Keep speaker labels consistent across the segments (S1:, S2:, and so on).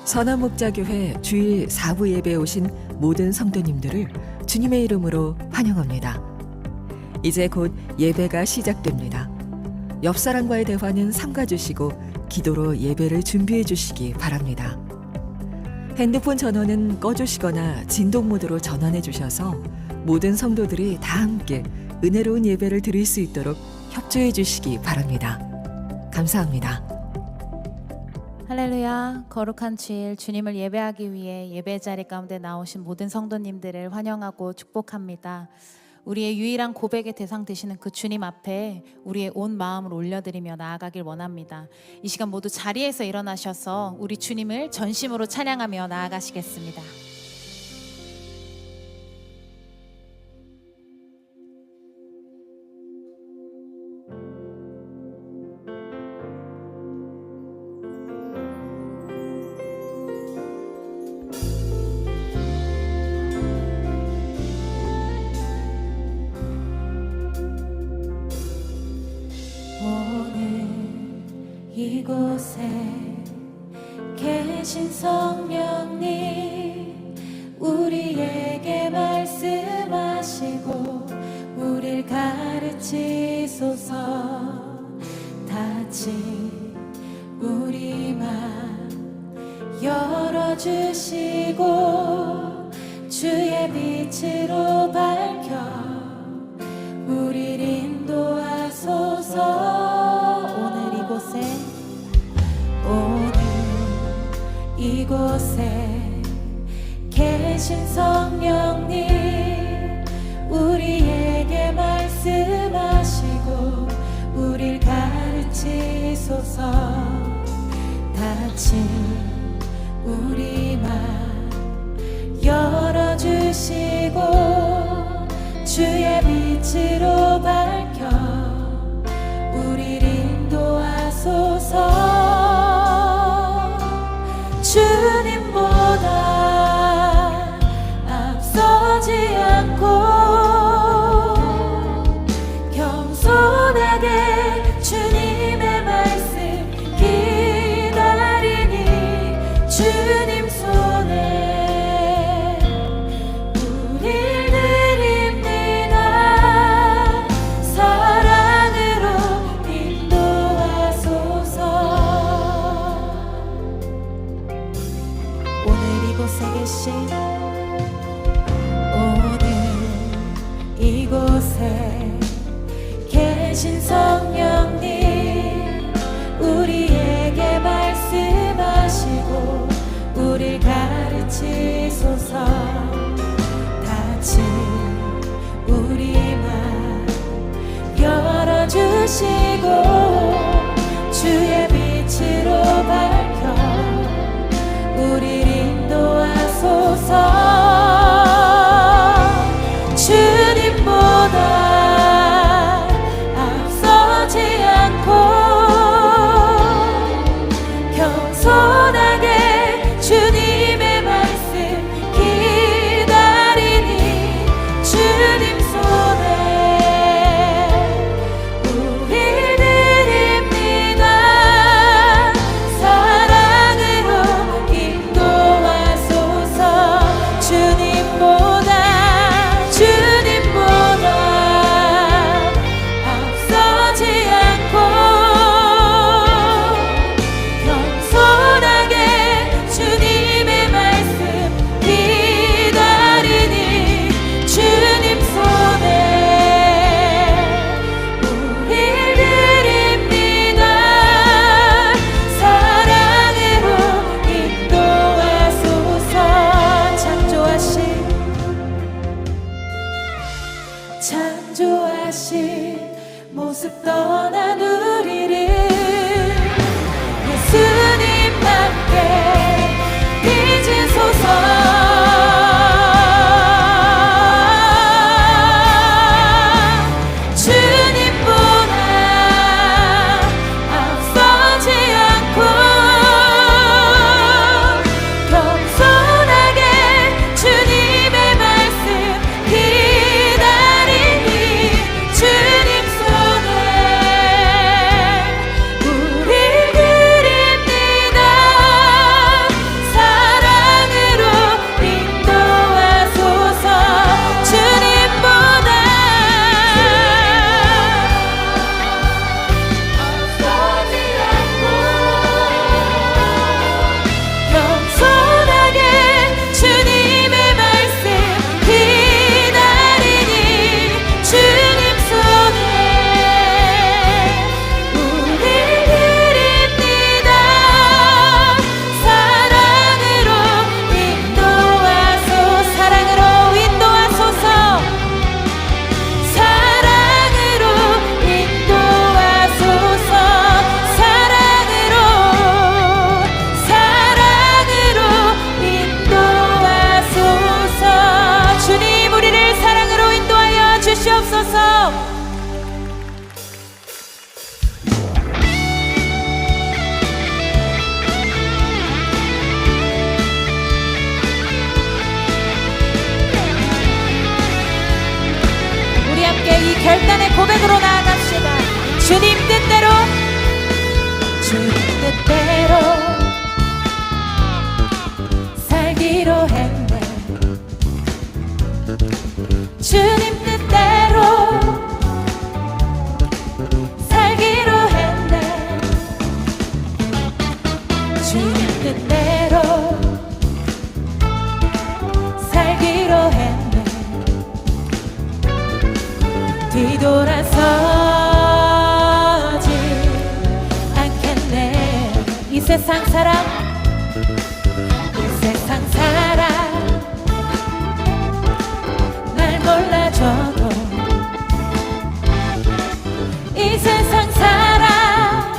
S1: 선한목자교회 주일 4부 예배에 오신 모든 성도님들을 주님의 이름으로 환영합니다. 이제 곧 예배가 시작됩니다. 옆 사람과의 대화는 삼가주시고 기도로 예배를 준비해 주시기 바랍니다. 핸드폰 전원은 꺼주시거나 진동 모드로 전환해 주셔서 모든 성도들이 다 함께 은혜로운 예배를 드릴 수 있도록 협조해 주시기 바랍니다. 감사합니다.
S2: 할렐루야. 거룩한 주일 주님을 예배하기 위해 예배 자리 가운데 나오신 모든 성도님들을 환영하고 축복합니다. 우리의 유일한 고백의 대상 되시는 그 주님 앞에 우리의 온 마음을 올려드리며 나아가길 원합니다. 이 시간 모두 자리에서 일어나셔서 우리 주님을 전심으로 찬양하며 나아가시겠습니다.
S3: 이곳에 계신 성령님, 우리에게 말씀하시고 우릴 가르치소서. 다친 우리 맘 열어주시고 주의 빛으로 밝혀 우릴 인도하소서. 오늘 이곳에 계신 성령님, 우리에게 말씀하시고 우릴 가르치소서. 다친 우리 맘 열어주시고 주의 빛으로 밝혀 우릴 인도하소서. 주님보다 앞서지 않고 겸손하게 주님의 말씀 기다리니 주님 손에 우릴 드립니다. 사랑으로 인도하소서. 오늘 이곳에 계신 성령님, 우리에게 말씀하시고 우릴 가르치소서. 다친 우리 맘 열어주시고 주의 빛으로 밝혀 우릴 인도하소서. 주님보다 앞서지 않고 겸손하게 주님의 말씀 기다리니 주님 손에 우릴
S2: 세상 사람 날 몰라줘도 이 세상 사람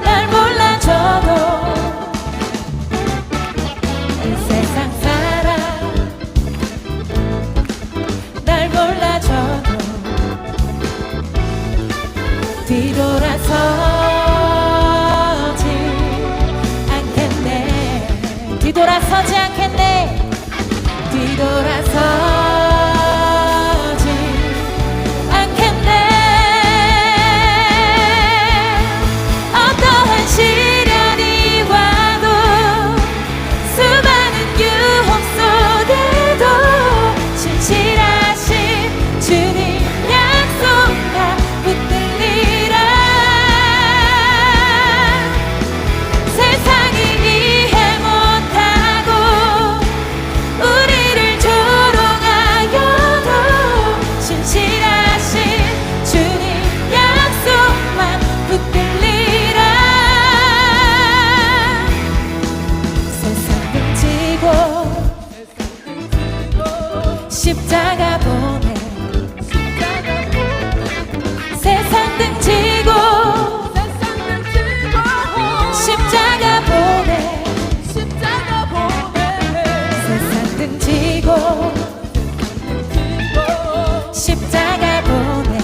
S2: 날 몰라줘도 이 세상 사람 날 몰라줘도 뒤돌아서지 않겠네. 뒤돌아서지 않겠네. 뒤돌아서지 않겠네. 어떠한 시련이 와도 수많은 유혹 속에도 신실하신 주님 약속 나 붙들리라. 세상이 이해 못하고 우리를 조롱하여도 신실하신 주님 약속만 붙들리라. 세상 등지고 십자가 보내. 세상 등지고 십자가 보내. 세상 등지고 십자가 보내.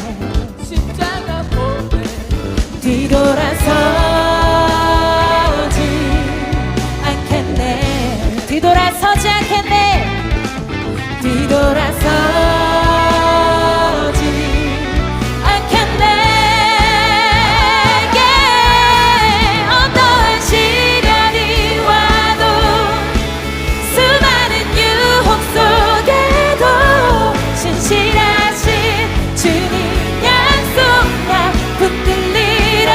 S2: 뒤돌아서지 않겠네. 뒤돌아서지 않겠네. 뒤돌아서지 않겠네. 어떠한 시련이 와도 수많은 유혹 속에도 신실하신 주님 약속 나 붙들리라.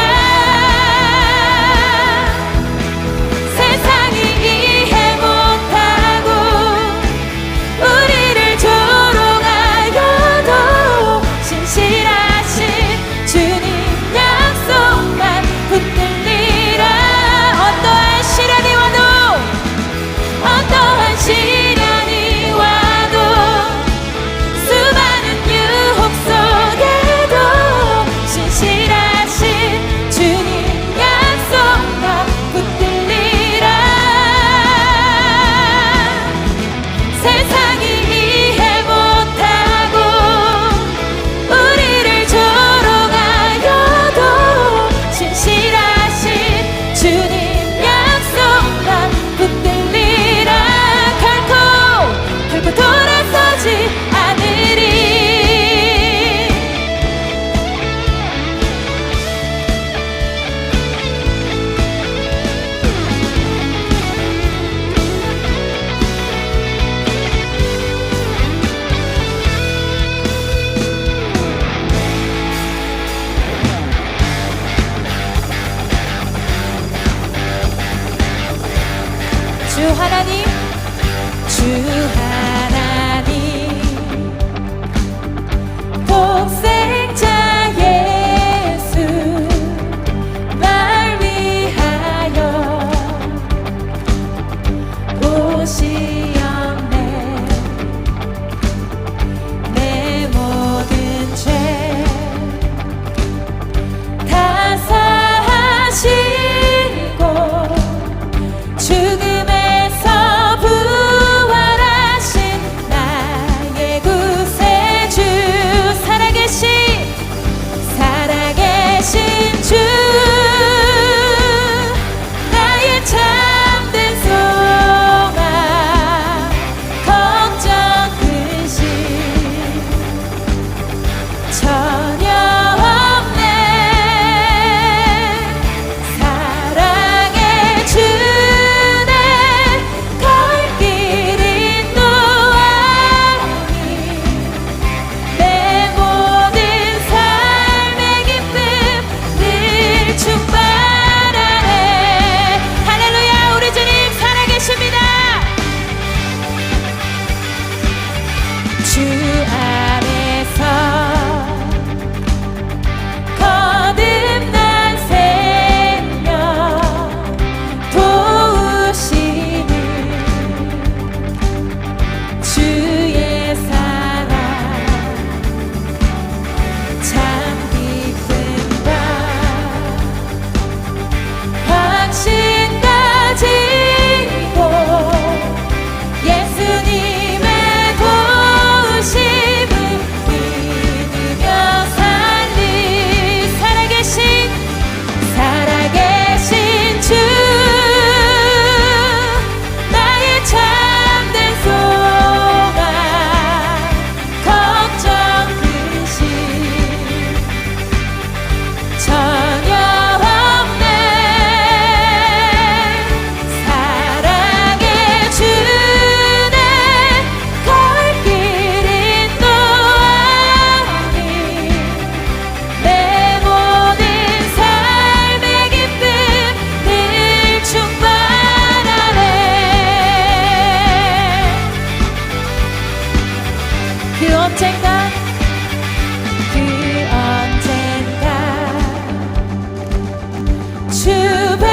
S3: 주 뵐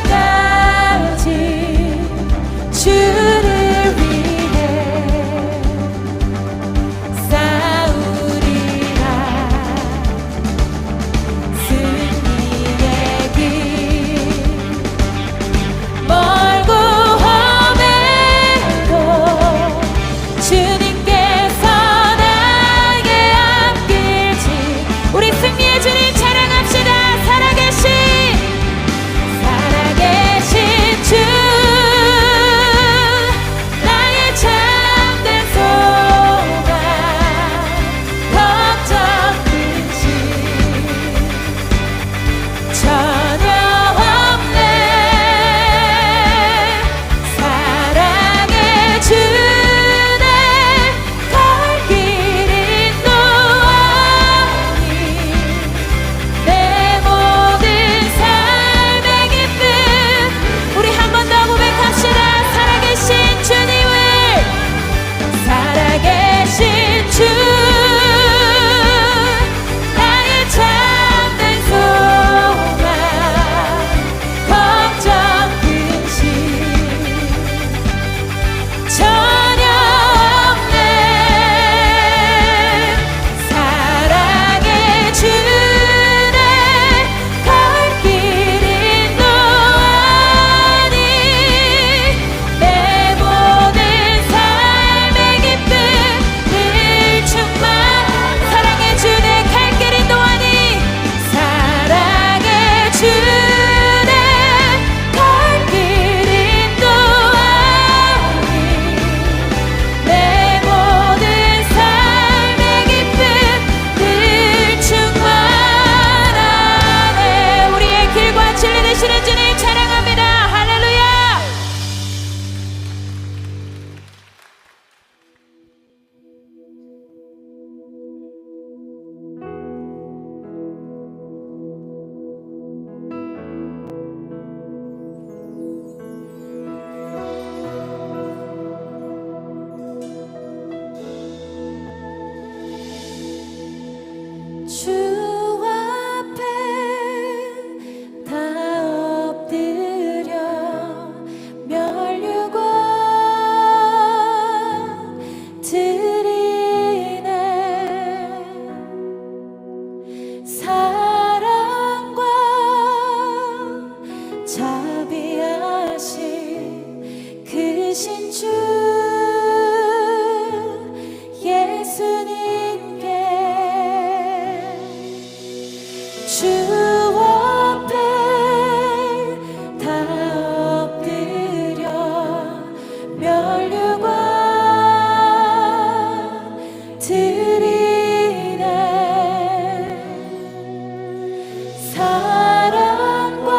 S3: 때까지 주를 위해 싸우리라. 승리의 길 멀고 험해도 주님께서 나에게 앞길지. 우리 승리의 주님 찬양합시다. 살아계신 주, 나의 참된 소망, 걱정 근심 전혀 없네. 사랑의 주네 갈 길이 또하니 내 모든 삶의 기쁨. 우리 한 번 더 고백합시다. 살아계신 주님을, 살아계신 주, 나의 참된 소망, 걱정 근심 전혀 없네. 사랑의 주네 갈 길이 또하니 내 모든 삶의 기쁨 늘 충만. 사랑의 주네 갈 길이 또하니, 사랑의 주네 갈 길이 또하니 내 모든 삶의 기쁨 늘 충만하네. 우리의 길과 진리 되시는 주님 찬양합니다. 할렐루야. 주 앞에 다 엎드려 멸류관 드리네. 사랑과 자비하신 크신 주 예수님께 주 앞에 다 엎드려 멸류관 드리네. 사랑과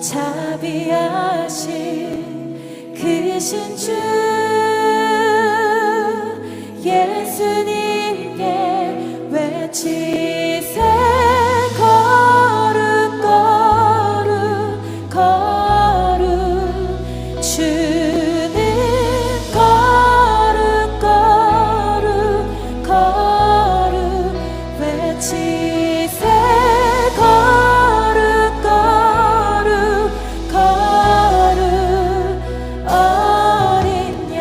S3: 자비하신 크신 주 예수님께 외치세. 거룩 거룩 거룩 주는 거룩 거룩 거룩 외치세. 거룩 거룩 거룩 어린 양.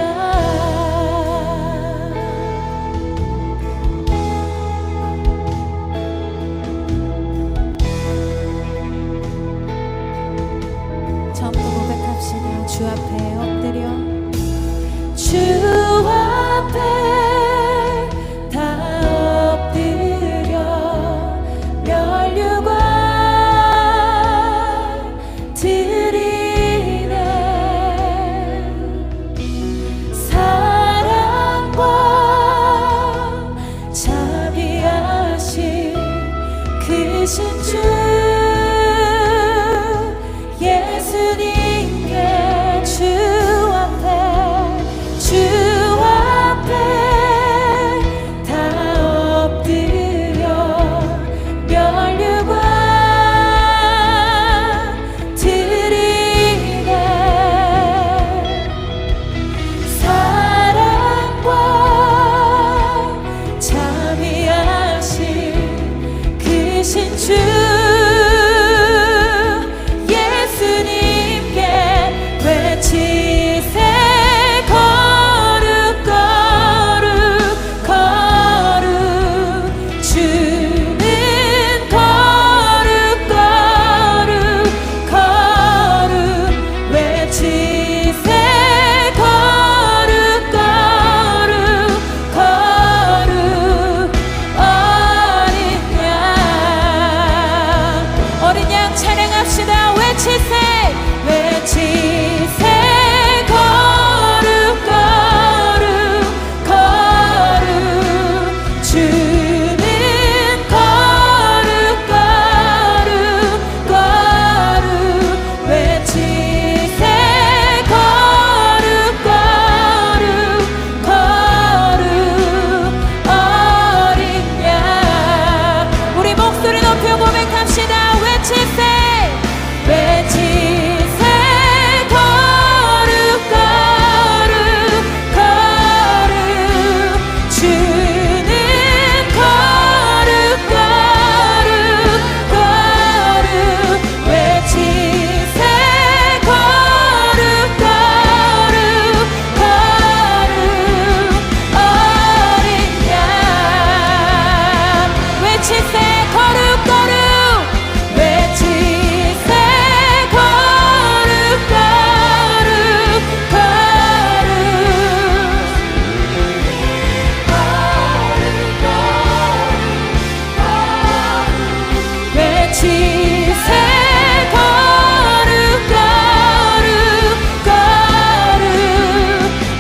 S2: 처음부터 고백합시다. 주 앞에 엎드려
S3: 주 앞에 다 엎드려 멸류관 드리네. 사랑과 자비하신 크신 주 예수님께 주 앞에 다 엎드려 멸류관 드리네. 사랑과 자비하신 크신 주 고백합시다. 외치세 외치세 거룩 거룩 거룩 주는 거룩 거룩 거룩 외치세 거룩 거룩 거룩 어린 양 외치세 거룩 거룩 외치세 거룩 거룩 거룩 외치세 거룩 거룩 거룩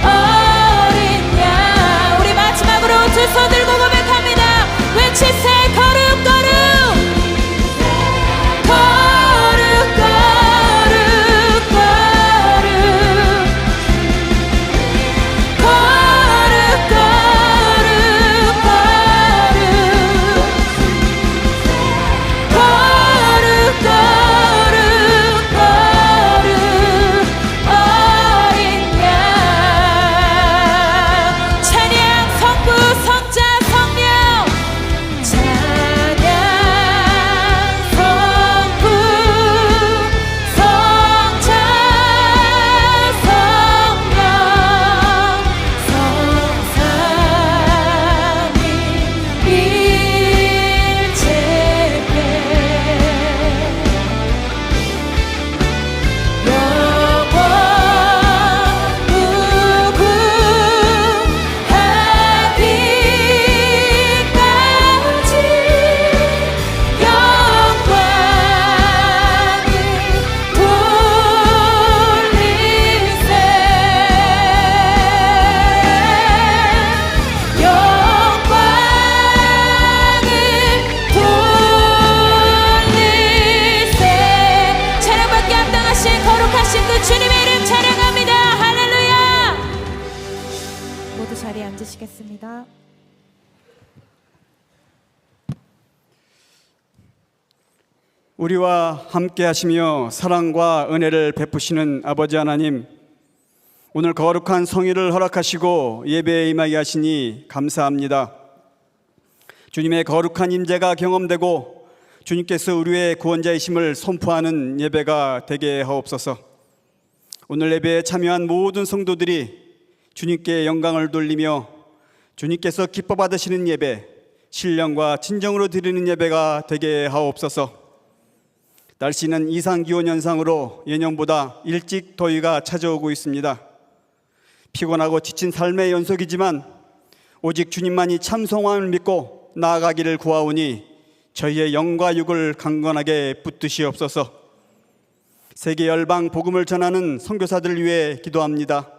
S3: 어린 양 우리 마지막으로 두 손 들고 고백합니다. 외치세 거룩 거룩 거룩 거룩 거룩 거룩 거룩 거룩 거룩 거룩 어린 양 찬양 성부 성자 성령 찬양 성부 성자 성령 성삼위 일체계 영원 무궁하기까지 영광을 돌리세 찬양받기 합당하신 거룩하신 그 주님의 이름 찬양합니다. 할렐루야.
S2: 모두 자리에 앉으시겠습니다.
S4: 우리와 함께 하시며 사랑과 은혜를 베푸시는 아버지 하나님, 오늘 거룩한 성일을 허락하시고 예배에 임하게 하시니 감사합니다. 주님의 거룩한 임재가 경험되고 주님께서 우리의 구원자이심을 선포하는 예배가 되게 하옵소서. 오늘 예배에 참여한 모든 성도들이 주님께 영광을 돌리며 주님께서 기뻐 받으시는 예배, 신령과 진정으로 드리는 예배가 되게 하옵소서. 날씨는 이상기온 현상으로 예년보다 일찍 더위가 찾아오고 있습니다. 피곤하고 지친 삶의 연속이지만 오직 주님만이 참 소망을 믿고 나아가기를 구하오니 저희의 영과 육을 강건하게 붙드시옵소서. 세계 열방 복음을 전하는 선교사들을 위해 기도합니다.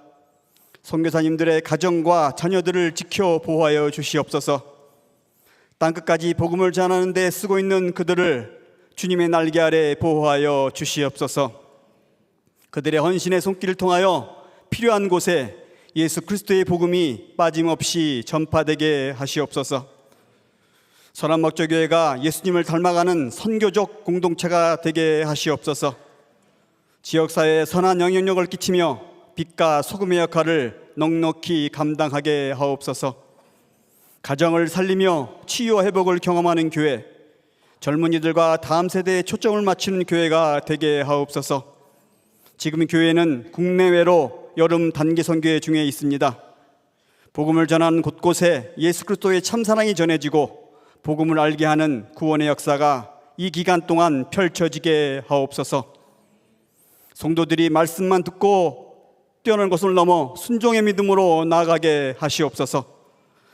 S4: 선교사님들의 가정과 자녀들을 지켜 보호하여 주시옵소서. 땅끝까지 복음을 전하는 데 쓰고 있는 그들을 주님의 날개 아래 보호하여 주시옵소서. 그들의 헌신의 손길을 통하여 필요한 곳에 예수 그리스도의 복음이 빠짐없이 전파되게 하시옵소서. 선한목적교회가 예수님을 닮아가는 선교적 공동체가 되게 하시옵소서. 지역사회에 선한 영향력을 끼치며 빛과 소금의 역할을 넉넉히 감당하게 하옵소서. 가정을 살리며 치유와 회복을 경험하는 교회, 젊은이들과 다음 세대에 초점을 맞추는 교회가 되게 하옵소서. 지금 교회는 국내외로 여름 단기 선교회 중에 있습니다. 복음을 전하는 곳곳에 예수 그리스도의 참사랑이 전해지고 복음을 알게 하는 구원의 역사가 이 기간 동안 펼쳐지게 하옵소서. 성도들이 말씀만 듣고 뛰어난 것을 넘어 순종의 믿음으로 나아가게 하시옵소서.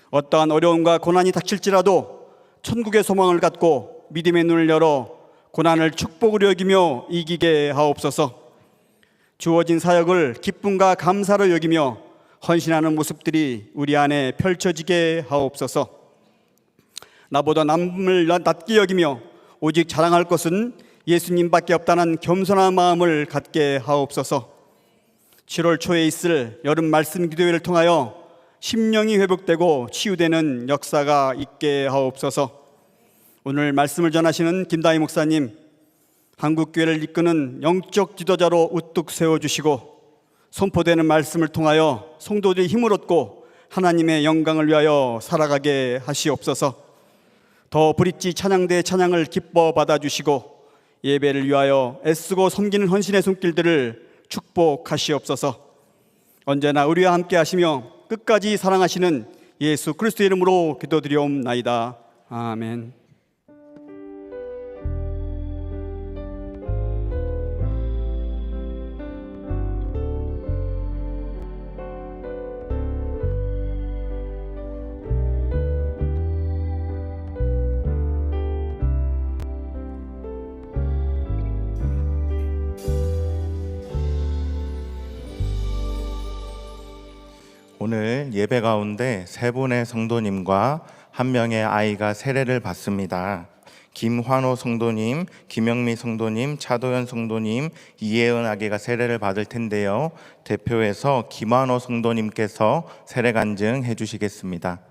S4: 어떠한 어려움과 고난이 닥칠지라도 천국의 소망을 갖고 믿음의 눈을 열어 고난을 축복으로 여기며 이기게 하옵소서. 주어진 사역을 기쁨과 감사로 여기며 헌신하는 모습들이 우리 안에 펼쳐지게 하옵소서. 나보다 남을 낮게 여기며 오직 자랑할 것은 예수님밖에 없다는 겸손한 마음을 갖게 하옵소서. 7월 초에 있을 여름 말씀 기도회를 통하여 심령이 회복되고 치유되는 역사가 있게 하옵소서. 오늘 말씀을 전하시는 김다희 목사님, 한국교회를 이끄는 영적 지도자로 우뚝 세워주시고 선포되는 말씀을 통하여 성도들이 힘을 얻고 하나님의 영광을 위하여 살아가게 하시옵소서. 더 브릿지 찬양대 찬양을 기뻐 받아주시고 예배를 위하여 애쓰고 섬기는 헌신의 손길들을 축복하시옵소서. 언제나 우리와 함께 하시며 끝까지 사랑하시는 예수 그리스도의 이름으로 기도드리옵나이다. 아멘.
S5: 오늘 예배 가운데 세 분의 성도님과 한 명의 아이가 세례를 받습니다. 김환호 성도님, 김영미 성도님, 차도현 성도님, 이혜은 아기가 세례를 받을 텐데요. 대표해서 김환호 성도님께서 세례 간증해 주시겠습니다.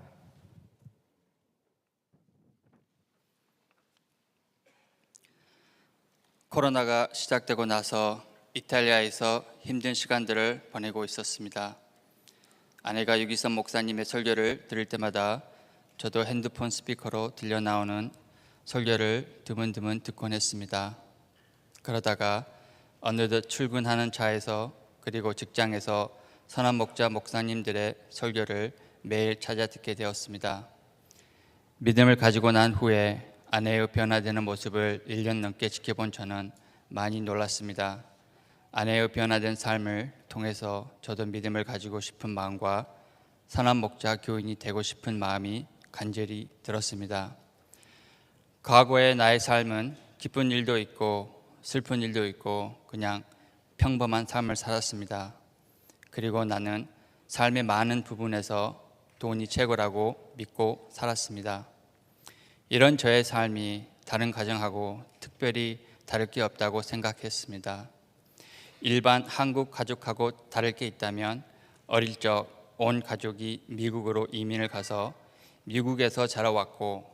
S6: 코로나가 시작되고 나서 이탈리아에서 힘든 시간들을 보내고 있었습니다. 아내가 유기선 목사님의 설교를 들을 때마다 저도 핸드폰 스피커로 들려 나오는 설교를 드문드문 듣곤 했습니다. 그러다가 어느덧 출근하는 차에서 그리고 직장에서 선한 목자 목사님들의 설교를 매일 찾아 듣게 되었습니다. 믿음을 가지고 난 후에 아내의 변화되는 모습을 1년 넘게 지켜본 저는 많이 놀랐습니다. 아내의 변화된 삶을 통해서 저도 믿음을 가지고 싶은 마음과 선한 목자 교인이 되고 싶은 마음이 간절히 들었습니다. 과거의 나의 삶은 기쁜 일도 있고 슬픈 일도 있고 그냥 평범한 삶을 살았습니다. 그리고 나는 삶의 많은 부분에서 돈이 최고라고 믿고 살았습니다. 이런 저의 삶이 다른 가정하고 특별히 다를 게 없다고 생각했습니다. 일반 한국 가족하고 다를 게 있다면 어릴 적 온 가족이 미국으로 이민을 가서 미국에서 자라왔고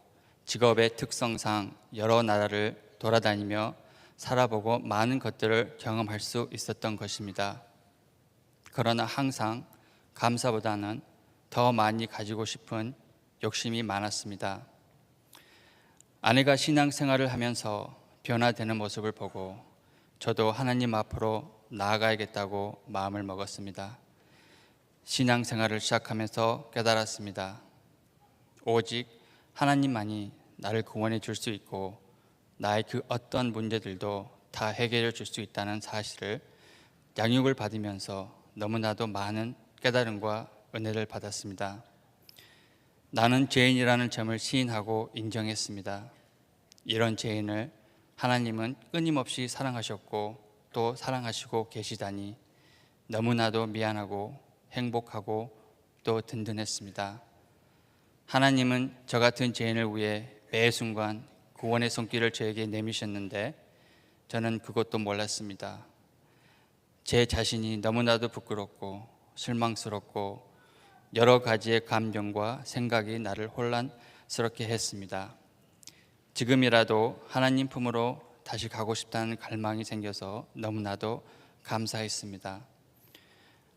S6: 직업의 특성상 여러 나라를 돌아다니며 살아보고 많은 것들을 경험할 수 있었던 것입니다. 그러나 항상 감사보다는 더 많이 가지고 싶은 욕심이 많았습니다. 아내가 신앙생활을 하면서 변화되는 모습을 보고 저도 하나님 앞으로 나아가야겠다고 마음을 먹었습니다. 신앙생활을 시작하면서 깨달았습니다. 오직 하나님만이 나를 구원해 줄 수 있고 나의 그 어떤 문제들도 다 해결해 줄 수 있다는 사실을 양육을 받으면서 너무나도 많은 깨달음과 은혜를 받았습니다. 나는 죄인이라는 점을 시인하고 인정했습니다. 이런 죄인을 하나님은 끊임없이 사랑하셨고 또 사랑하시고 계시다니 너무나도 미안하고 행복하고 또 든든했습니다. 하나님은 저 같은 죄인을 위해 매 순간 구원의 손길을 저에게 내미셨는데 저는 그것도 몰랐습니다. 제 자신이 너무나도 부끄럽고 실망스럽고 여러 가지의 감정과 생각이 나를 혼란스럽게 했습니다. 지금이라도 하나님 품으로 다시 가고 싶다는 갈망이 생겨서 너무나도 감사했습니다.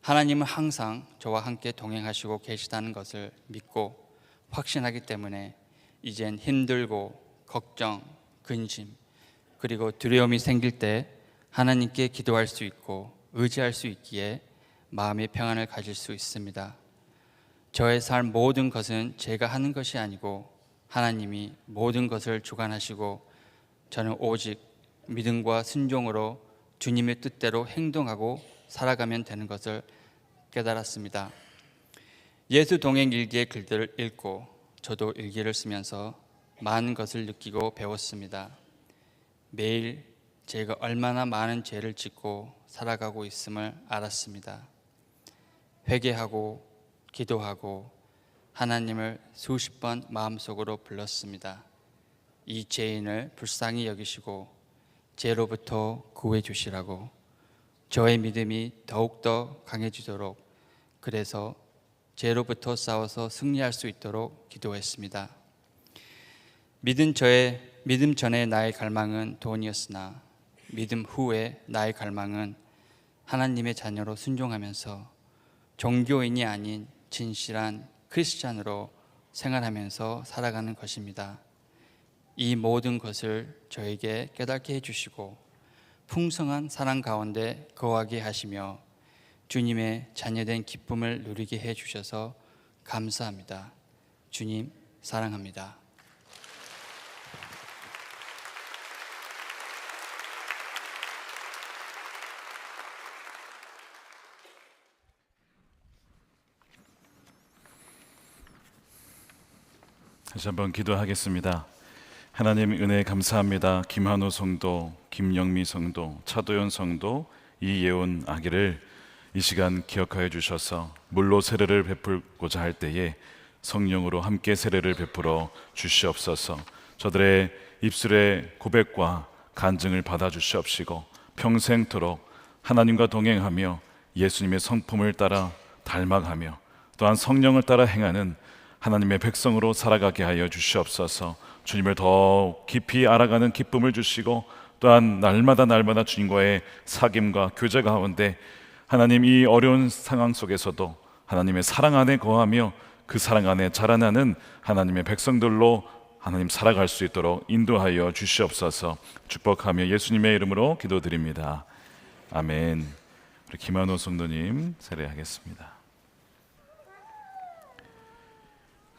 S6: 하나님은 항상 저와 함께 동행하시고 계시다는 것을 믿고 확신하기 때문에 이젠 힘들고 걱정, 근심, 그리고 두려움이 생길 때 하나님께 기도할 수 있고 의지할 수 있기에 마음의 평안을 가질 수 있습니다. 저의 삶 모든 것은 제가 하는 것이 아니고 하나님이 모든 것을 주관하시고 저는 오직 믿음과 순종으로 주님의 뜻대로 행동하고 살아가면 되는 것을 깨달았습니다. 예수 동행 일기의 글들을 읽고 저도 일기를 쓰면서 많은 것을 느끼고 배웠습니다. 매일 제가 얼마나 많은 죄를 짓고 살아가고 있음을 알았습니다. 회개하고 기도하고 하나님을 수십 번 마음속으로 불렀습니다. 이 죄인을 불쌍히 여기시고 죄로부터 구해 주시라고 저의 믿음이 더욱더 강해지도록 그래서 죄로부터 싸워서 승리할 수 있도록 기도했습니다. 믿음 전에 나의 갈망은 돈이었으나 믿음 후에 나의 갈망은 하나님의 자녀로 순종하면서 종교인이 아닌 진실한 크리스찬으로 생활하면서 살아가는 것입니다. 이 모든 것을 저에게 깨닫게 해주시고 풍성한 사랑 가운데 거하게 하시며 주님의 자녀된 기쁨을 누리게 해주셔서 감사합니다. 주님 사랑합니다.
S7: 다시 한번 기도하겠습니다. 하나님 은혜 감사합니다. 김한호 성도, 김영미 성도, 차도연 성도, 이예온 아기를 이 시간 기억하여 주셔서 물로 세례를 베풀고자 할 때에 성령으로 함께 세례를 베풀어 주시옵소서. 저들의 입술의 고백과 간증을 받아 주시옵시고 평생토록 하나님과 동행하며 예수님의 성품을 따라 닮아가며 또한 성령을 따라 행하는 하나님의 백성으로 살아가게 하여 주시옵소서. 주님을 더 깊이 알아가는 기쁨을 주시고 또한 날마다 주님과의 사귐과 교제 가운데 하나님 이 어려운 상황 속에서도 하나님의 사랑 안에 거하며 그 사랑 안에 자라나는 하나님의 백성들로 하나님 살아갈 수 있도록 인도하여 주시옵소서. 축복하며 예수님의 이름으로 기도드립니다. 아멘. 우리 김한호 성도님 세례하겠습니다.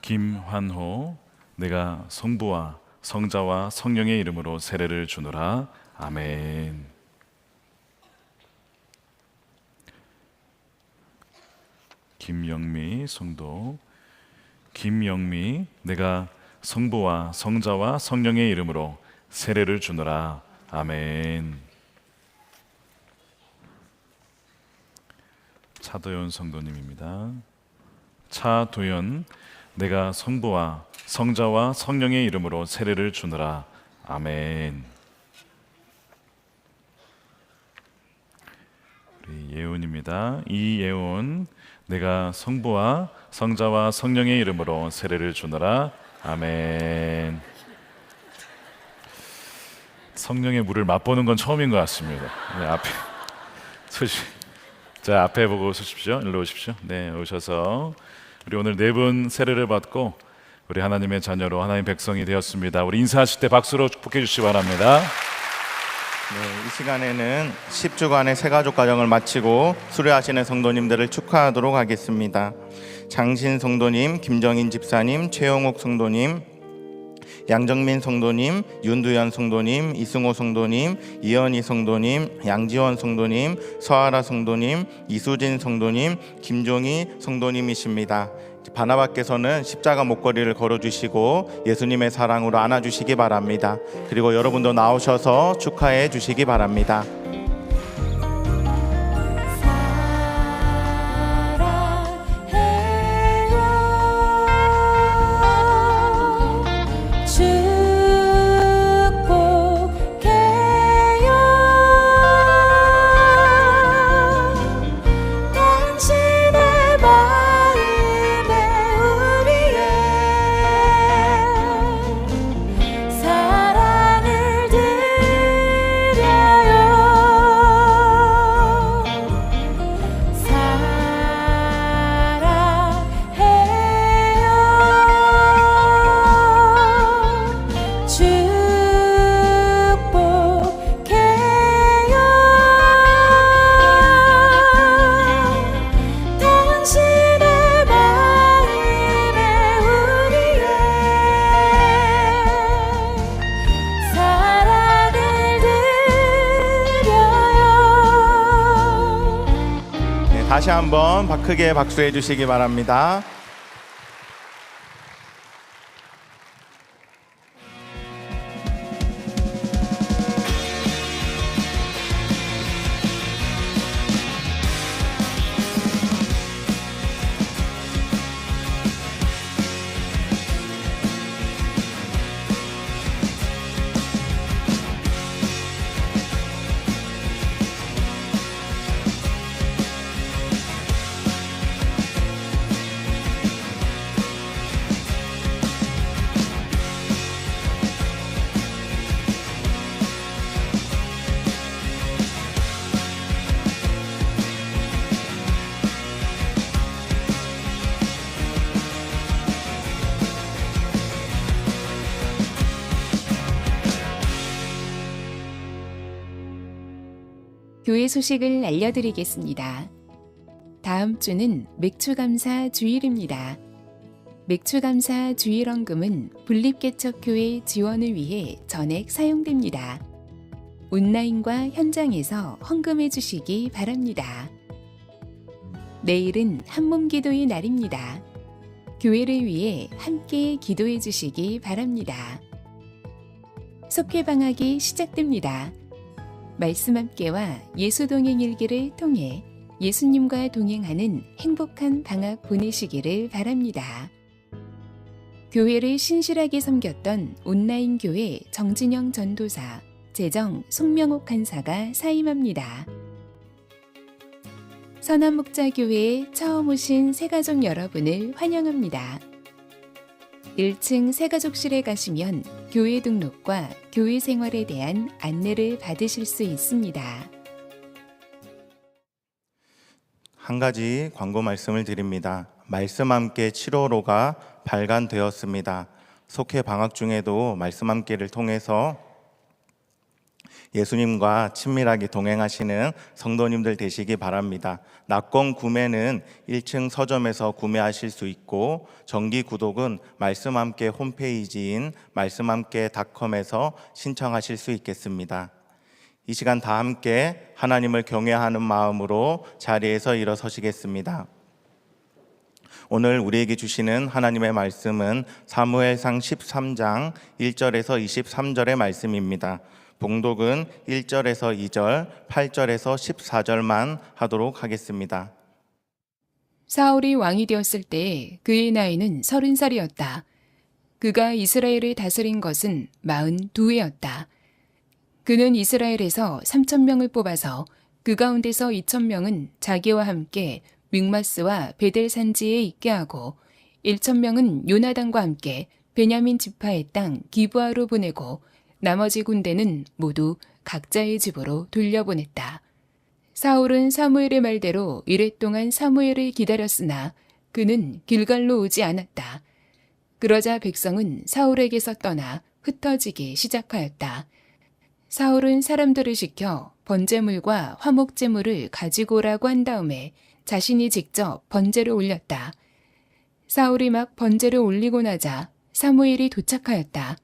S7: 김환호, 내가 성부와 성자와 성령의 이름으로 세례를 주노라. 아멘. 김영미 성도, 김영미, 내가 성부와 성자와 성령의 이름으로 세례를 주노라. 아멘. 차도연 성도님입니다. 차도연, 내가 성부와 성자와 성령의 이름으로 세례를 주노라. 아멘. 우리 예훈입니다. 이예훈, 내가 성부와 성자와 성령의 이름으로 세례를 주노라. 아멘. 성령의 물을 맛보는 건 처음인 것 같습니다. 네, 앞에 자, 앞에 보고 서십시오. 일로 오십시오. 네, 오셔서 우리 오늘 네 분 세례를 받고 우리 하나님의 자녀로 하나님의 백성이 되었습니다. 우리 인사하실 때 박수로 축복해 주시기 바랍니다.
S5: 네, 이 시간에는 10주간의 새가족 가정을 마치고 수료하시는 성도님들을 축하하도록 하겠습니다. 장신 성도님, 김정인 집사님, 최영옥 성도님, 양정민 성도님, 윤두현 성도님, 이승호 성도님, 이현희 성도님, 양지원 성도님, 서하라 성도님, 이수진 성도님, 김종희 성도님이십니다. 바나바께서는 십자가 목걸이를 걸어주시고 예수님의 사랑으로 안아주시기 바랍니다. 그리고 여러분도 나오셔서 축하해 주시기 바랍니다. 다시 한번 크게 박수해 주시기 바랍니다.
S8: 교회 소식을 알려드리겠습니다. 다음 주는 맥추감사 주일입니다. 맥추감사 주일헌금은 분립개척교회 지원을 위해 전액 사용됩니다. 온라인과 현장에서 헌금해 주시기 바랍니다. 내일은 한몸 기도의 날입니다. 교회를 위해 함께 기도해 주시기 바랍니다. 속회방학이 시작됩니다. 말씀 함께와 예수 동행 일기를 통해 예수님과 동행하는 행복한 방학 보내시기를 바랍니다. 교회를 신실하게 섬겼던 온라인 교회 정진영 전도사, 재정 송명옥 간사가 사임합니다. 선한목자교회에 처음 오신 새가족 여러분을 환영합니다. 1층 새가족실에 가시면 교회 등록과 교회 생활에 대한 안내를 받으실 수 있습니다.
S5: 한 가지 광고 말씀을 드립니다. 말씀 함께 7월호가 발간되었습니다. 속회 방학 중에도 말씀 함께를 통해서 예수님과 친밀하게 동행하시는 성도님들 되시기 바랍니다. 낙권 구매는 1층 서점에서 구매하실 수 있고 정기 구독은 말씀 함께 홈페이지인 말씀함께.com에서 신청하실 수 있겠습니다. 이 시간 다 함께 하나님을 경외하는 마음으로 자리에서 일어서시겠습니다. 오늘 우리에게 주시는 하나님의 말씀은 사무엘상 13장 1절에서 23절의 말씀입니다. 봉독은 1절에서 2절, 8절에서 14절만 하도록 하겠습니다.
S8: 사울이 왕이 되었을 때 그의 나이는 30살이었다. 그가 이스라엘을 다스린 것은 42해였다. 그는 이스라엘에서 3,000명을 뽑아서 그 가운데서 2,000명은 자기와 함께 믹마스와 베델 산지에 있게 하고 1,000명은 요나단과 함께 베냐민 지파의 땅 기브아로 보내고 나머지 군대는 모두 각자의 집으로 돌려보냈다. 사울은 사무엘의 말대로 이랫동안 사무엘을 기다렸으나 그는 길갈로 오지 않았다. 그러자 백성은 사울에게서 떠나 흩어지기 시작하였다. 사울은 사람들을 시켜 번제물과 화목제물을 가지고 오라고 한 다음에 자신이 직접 번제를 올렸다. 사울이 막 번제를 올리고 나자 사무엘이 도착하였다.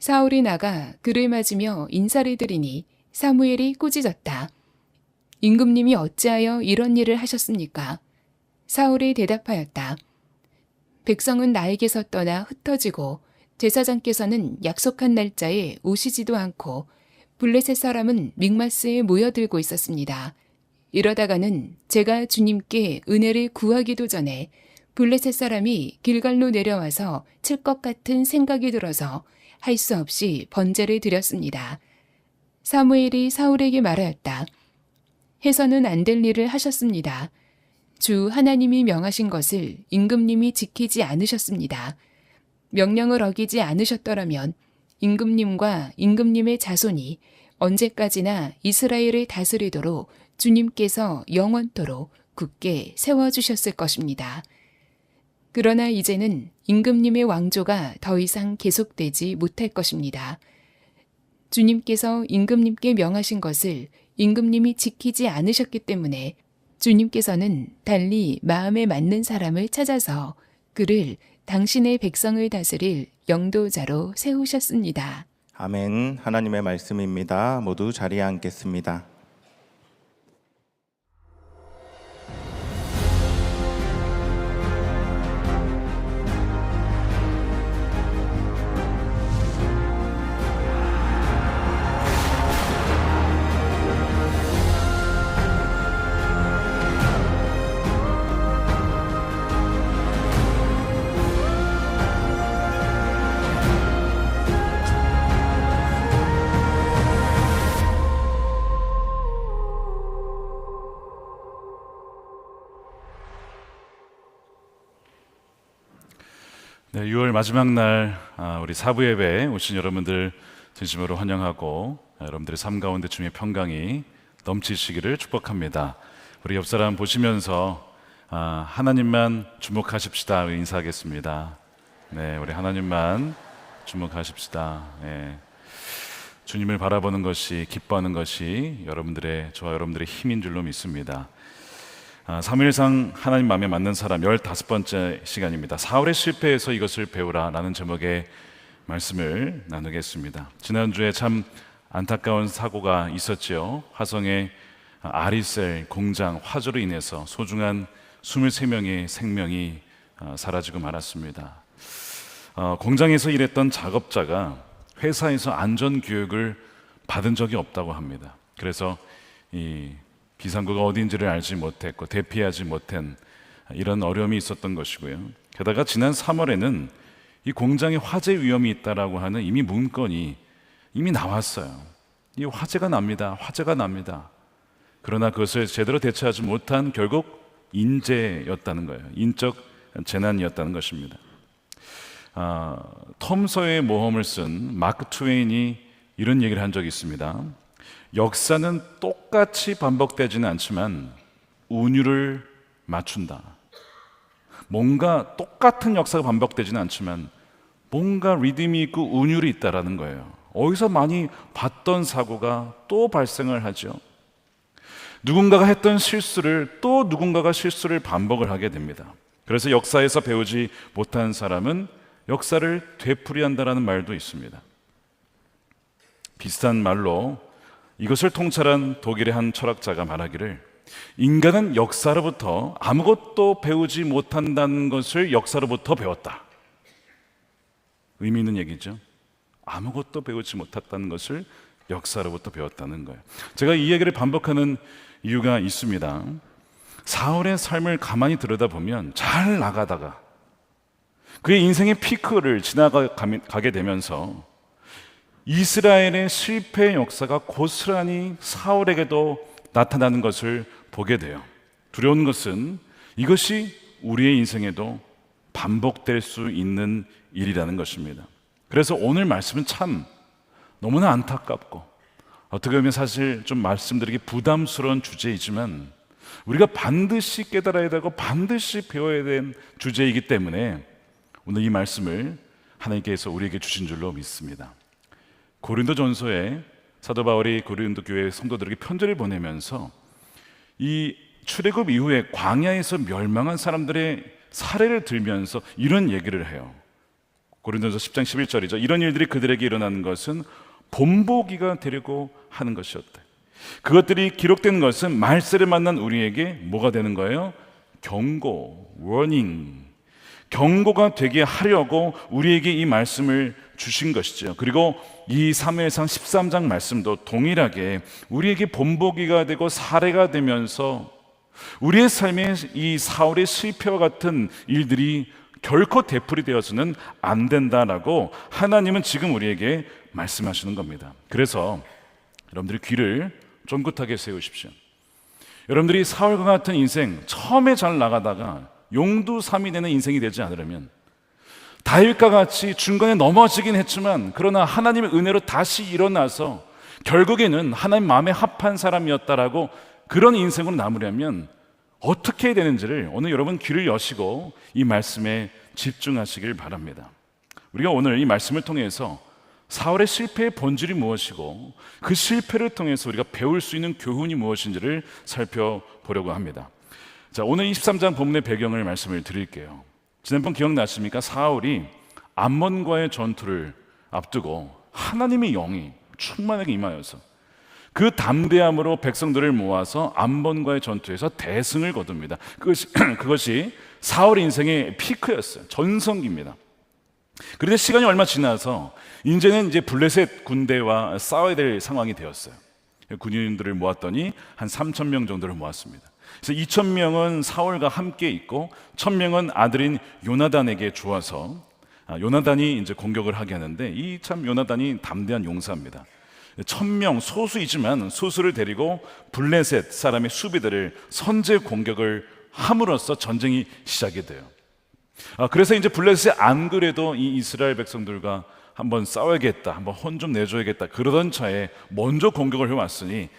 S8: 사울이 나가 그를 맞으며 인사를 드리니 사무엘이 꾸짖었다. 임금님이 어찌하여 이런 일을 하셨습니까? 사울이 대답하였다. 백성은 나에게서 떠나 흩어지고 제사장께서는 약속한 날짜에 오시지도 않고 블레셋 사람은 믹마스에 모여들고 있었습니다. 이러다가는 제가 주님께 은혜를 구하기도 전에 블레셋 사람이 길갈로 내려와서 칠 것 같은 생각이 들어서 할 수 없이 번제를 드렸습니다. 사무엘이 사울에게 말하였다. 해서는 안 될 일을 하셨습니다. 주 하나님이 명하신 것을 임금님이 지키지 않으셨습니다. 명령을 어기지 않으셨더라면 임금님과 임금님의 자손이 언제까지나 이스라엘을 다스리도록 주님께서 영원토록 굳게 세워주셨을 것입니다. 그러나 이제는 임금님의 왕조가 더 이상 계속되지 못할 것입니다. 주님께서 임금님께 명하신 것을 임금님이 지키지 않으셨기 때문에 주님께서는 달리 마음에 맞는 사람을 찾아서 그를 당신의 백성을 다스릴 영도자로 세우셨습니다.
S5: 아멘. 하나님의 말씀입니다. 모두 자리에 앉겠습니다.
S7: 네, 6월 마지막 날 우리 사부 예배에 오신 여러분들 진심으로 환영하고 여러분들의 삶 가운데 주님의 평강이 넘치시기를 축복합니다. 우리 옆 사람 보시면서 하나님만 주목하십시다 인사하겠습니다. 네, 우리 하나님만 주목하십시다. 네. 주님을 바라보는 것이, 기뻐하는 것이 저와 여러분들의 힘인 줄로 믿습니다. 사무엘상 하나님 마음에 맞는 사람 15번째 시간입니다. 사울의 실패에서 이것을 배우라 라는 제목의 말씀을 나누겠습니다. 지난주에 참 안타까운 사고가 있었지요. 화성의 아리셀 공장 화재로 인해서 소중한 23명의 생명이 사라지고 말았습니다. 공장에서 일했던 작업자가 회사에서 안전교육을 받은 적이 없다고 합니다. 그래서 이 비상구가 어딘지를 알지 못했고 대피하지 못한 이런 어려움이 있었던 것이고요. 게다가 지난 3월에는 이 공장에 화재 위험이 있다라고 하는 이미 문건이 이미 나왔어요. 이 화재가 납니다. 그러나 그것을 제대로 대처하지 못한 결국 인재였다는 거예요. 인적 재난이었다는 것입니다. 톰 소여의 모험을 쓴 마크 트웨인이 이런 얘기를 한 적이 있습니다. 역사는 똑같이 반복되지는 않지만 운율을 맞춘다. 뭔가 똑같은 역사가 반복되지는 않지만 뭔가 리듬이 있고 운율이 있다라는 거예요. 어디서 많이 봤던 사고가 또 발생을 하죠. 누군가가 했던 실수를 또 누군가가 실수를 반복을 하게 됩니다. 그래서 역사에서 배우지 못한 사람은 역사를 되풀이한다라는 말도 있습니다. 비슷한 말로 이것을 통찰한 독일의 한 철학자가 말하기를 인간은 역사로부터 아무것도 배우지 못한다는 것을 역사로부터 배웠다. 의미 있는 얘기죠. 아무것도 배우지 못했다는 것을 역사로부터 배웠다는 거예요. 제가 이 얘기를 반복하는 이유가 있습니다. 사울의 삶을 가만히 들여다보면 잘 나가다가 그의 인생의 피크를 지나가게 되면서 이스라엘의 실패의 역사가 고스란히 사울에게도 나타나는 것을 보게 돼요. 두려운 것은 이것이 우리의 인생에도 반복될 수 있는 일이라는 것입니다. 그래서 오늘 말씀은 참 너무나 안타깝고 어떻게 보면 사실 좀 말씀드리기 부담스러운 주제이지만 우리가 반드시 깨달아야 되고 반드시 배워야 되는 주제이기 때문에 오늘 이 말씀을 하나님께서 우리에게 주신 줄로 믿습니다. 고린도전서에 사도 바울이 고린도 교회 성도들에게 편지를 보내면서 이 출애굽 이후에 광야에서 멸망한 사람들의 사례를 들면서 이런 얘기를 해요. 고린도전서 10장 11절이죠. 이런 일들이 그들에게 일어나는 것은 본보기가 되려고 하는 것이었대. 그것들이 기록된 것은 말세를 만난 우리에게 뭐가 되는 거예요? 경고, 워닝, 경고가 되게 하려고 우리에게 이 말씀을 주신 것이죠. 그리고 이 사무엘상 13장 말씀도 동일하게 우리에게 본보기가 되고 사례가 되면서 우리의 삶에 이 사울의 실패와 같은 일들이 결코 되풀이 되어서는 안 된다라고 하나님은 지금 우리에게 말씀하시는 겁니다. 그래서 여러분들이 귀를 쫑긋하게 세우십시오. 여러분들이 사울과 같은 인생 처음에 잘 나가다가 용두삼이 되는 인생이 되지 않으려면 다윗과 같이 중간에 넘어지긴 했지만 그러나 하나님의 은혜로 다시 일어나서 결국에는 하나님 마음에 합한 사람이었다라고 그런 인생으로 남으려면 어떻게 해야 되는지를 오늘 여러분 귀를 여시고 이 말씀에 집중하시길 바랍니다. 우리가 오늘 이 말씀을 통해서 사울의 실패의 본질이 무엇이고 그 실패를 통해서 우리가 배울 수 있는 교훈이 무엇인지를 살펴보려고 합니다. 자, 오늘 23장 본문의 배경을 말씀을 드릴게요. 지난번 기억나십니까? 사울이 암몬과의 전투를 앞두고 하나님의 영이 충만하게 임하여서 그 담대함으로 백성들을 모아서 암몬과의 전투에서 대승을 거둡니다. 그것이 사울 인생의 피크였어요. 전성기입니다. 그런데 시간이 얼마 지나서 이제는 블레셋 군대와 싸워야 될 상황이 되었어요. 군인들을 모았더니 한 3,000명 정도를 모았습니다. 그래서 2,000명은 사울과 함께 있고 1,000명은 아들인 요나단에게 주어서 요나단이 이제 공격을 하게 하는데 이 참 요나단이 담대한 용사입니다. 1,000명 소수이지만 소수를 데리고 블레셋 사람의 수비대를 선제 공격을 함으로써 전쟁이 시작이 돼요. 그래서 이제 블레셋이 안 그래도 이 이스라엘 백성들과 한번 싸워야겠다, 한번 혼 좀 내줘야겠다 그러던 차에 먼저 공격을 해왔으니